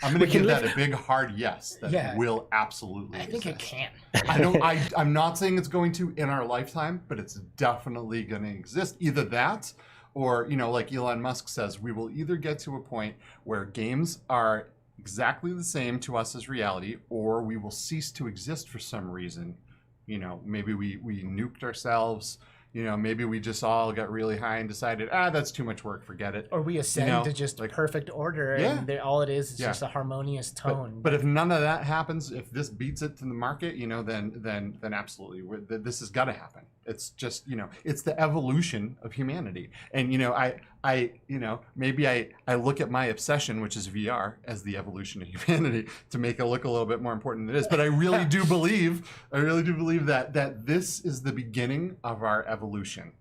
I'm going to give that a big hard yes. That it will absolutely. I think it exist. can. I'm not saying it's going to in our lifetime, but it's definitely going to exist. Either that, or like Elon Musk says, we will either get to a point where games are exactly the same to us as reality, or we will cease to exist for some reason. Maybe we nuked ourselves. Maybe we just all got really high and decided, that's too much work, forget it. Or we ascend to just like, perfect order, and all it is just a harmonious tone. But if none of that happens, if this beats it to the market, then absolutely, this has got to happen. It's just, it's the evolution of humanity. And maybe I look at my obsession, which is VR, as the evolution of humanity to make it look a little bit more important than it is. But I really do believe that this is the beginning of our evolution.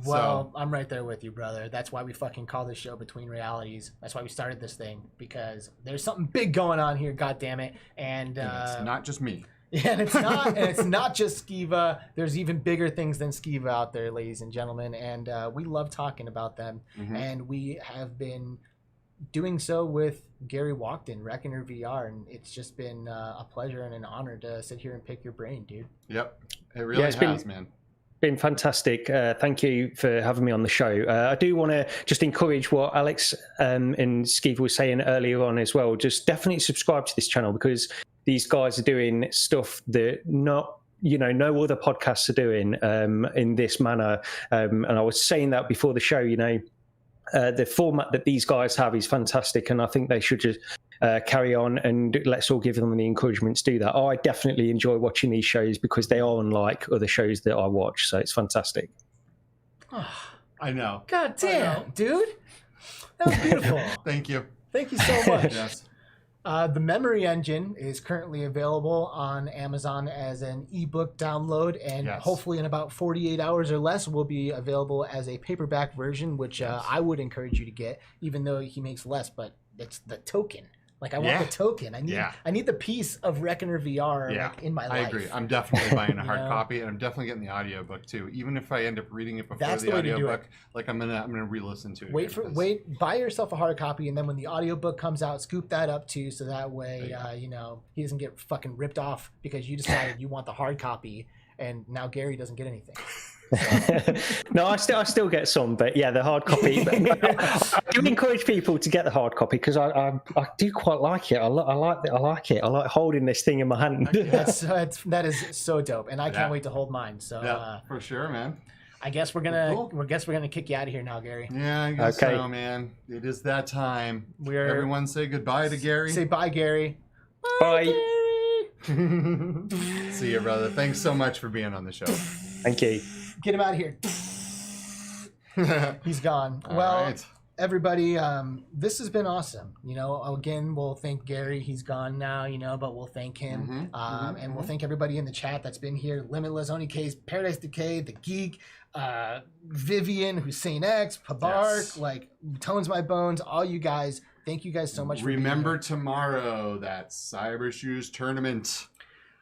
Well, I'm right there with you, brother. That's why we fucking call this show Between Realities. That's why we started this thing, because there's something big going on here, goddammit. And it's not just me. Yeah, and it's not just Skiva. There's even bigger things than Skiva out there, ladies and gentlemen, and we love talking about them. Mm-hmm. And we have been doing so with Gary Walkden, Reckoner VR, and it's just been a pleasure and an honor to sit here and pick your brain, dude. Yep, it really has, man. Been fantastic. Thank you for having me on the show. I do want to just encourage what Alex and Skiva was saying earlier on as well. Just definitely subscribe to this channel, because these guys are doing stuff that no other podcasts are doing in this manner. And I was saying that before the show. The format that these guys have is fantastic, and I think they should just carry on, and let's all give them the encouragement to do that. I definitely enjoy watching these shows because they are unlike other shows that I watch, so it's fantastic. I know. God damn, dude. That was beautiful. Thank you. Thank you so much. Yes. The Memory Engine is currently available on Amazon as an ebook download, and hopefully in about 48 hours or less will be available as a paperback version, which I would encourage you to get, even though he makes less, but it's the token. Like, I want the token. I need the piece of Reckoner VR like, in my life. I agree. I'm definitely buying a hard copy, and I'm definitely getting the audiobook too. Even if I end up reading it before the audiobook, like I'm gonna re-listen to it. Buy yourself a hard copy, and then when the audiobook comes out, scoop that up too, so that way he doesn't get fucking ripped off because you decided you want the hard copy, and now Gary doesn't get anything. No, I still get some, but yeah, the hard copy. I do encourage people to get the hard copy because I do quite like it. I like it. I like holding this thing in my hand. That is so dope, and I can't wait to hold mine. So for sure, man. I guess we're gonna kick you out of here now, Gary. Yeah, I guess so, man. It is that time. Everyone say goodbye to Gary. Say bye, Gary. Bye. Gary. See you, brother. Thanks so much for being on the show. Thank you. Get him out of here. He's gone. All well, right. everybody, this has been awesome. You know, again, we'll thank Gary. He's gone now, you know, but we'll thank him. And we'll thank everybody in the chat that's been here. Limitless, Oni Case, Paradise Decay, The Geek, Vivian, Hussein X, Pabark, like Tones My Bones, all you guys. Thank you guys so much for Remember tomorrow, that Cyber Shoes tournament.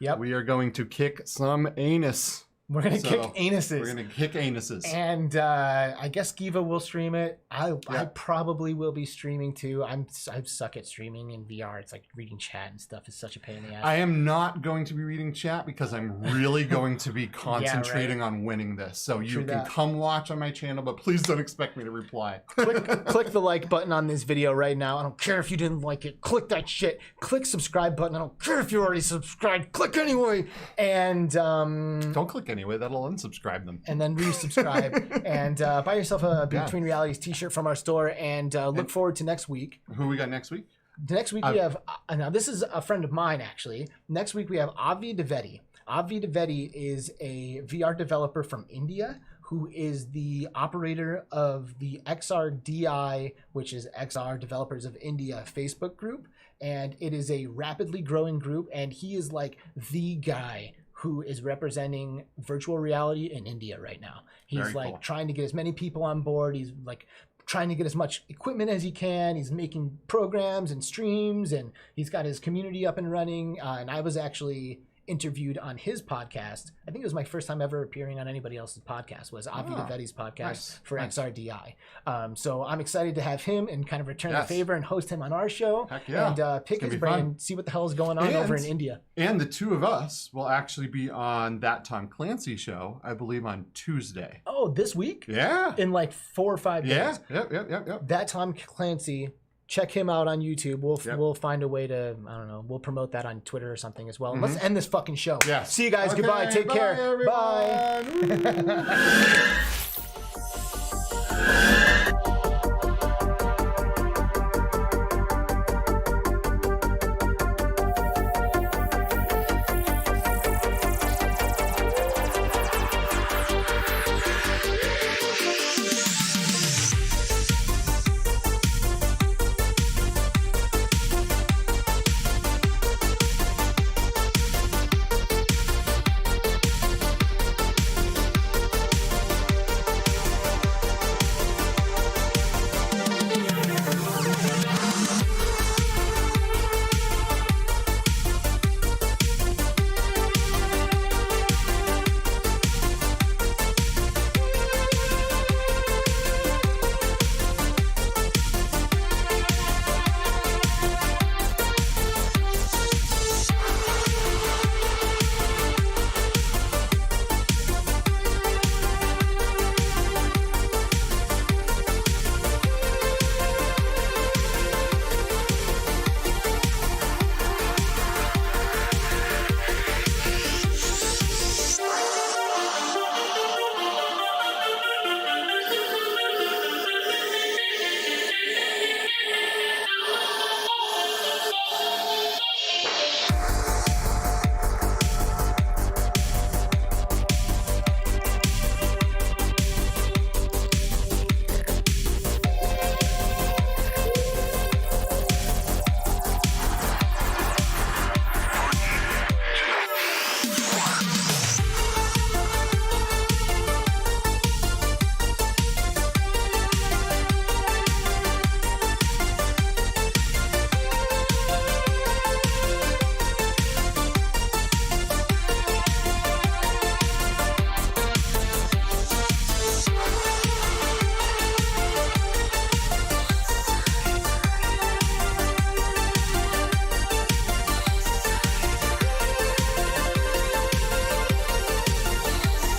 Yep. We are going to kick some anus. We're going to kick anuses. We're going to kick anuses. And I guess Giva will stream it. I probably will be streaming too. I suck at streaming in VR. It's like reading chat and stuff is such a pain in the ass. I am not going to be reading chat because I'm really going to be concentrating on winning this. So you can come watch on my channel, but please don't expect me to reply. Click the like button on this video right now. I don't care if you didn't like it. Click that shit. Click subscribe button. I don't care if you already subscribed. Click anyway. And don't click anyway. That'll unsubscribe them. And then resubscribe. And buy yourself a Between Realities t-shirt from our store. And look forward to next week. Who we got next week? Next week we have, now this is a friend of mine actually. Next week we have Avi Deveti. Avi Deveti is a VR developer from India who is the operator of the XRDI, which is XR Developers of India Facebook group. And it is a rapidly growing group. And he is like the guy who is representing virtual reality in India right now. He's trying to get as many people on board. He's like trying to get as much equipment as he can. He's making programs and streams, and he's got his community up and running. And I was actually interviewed on his podcast. I think it was my first time ever appearing on anybody else's podcast, was Avi Deveti's podcast for XRDI. So I'm excited to have him and kind of return the favor and host him on our show. Heck yeah. And pick his brain and see what the hell is going on over in India. And the two of us will actually be on that Tom Clancy show, I believe, on Tuesday. Oh, this week? Yeah. In like 4 or 5 days. Yeah. Yep. That Tom Clancy, check him out on YouTube. We'll find a way to, I don't know, we'll promote that on Twitter or something as well. And let's end this fucking show. Yeah. See you guys. Goodbye. Take care. Everyone. Bye.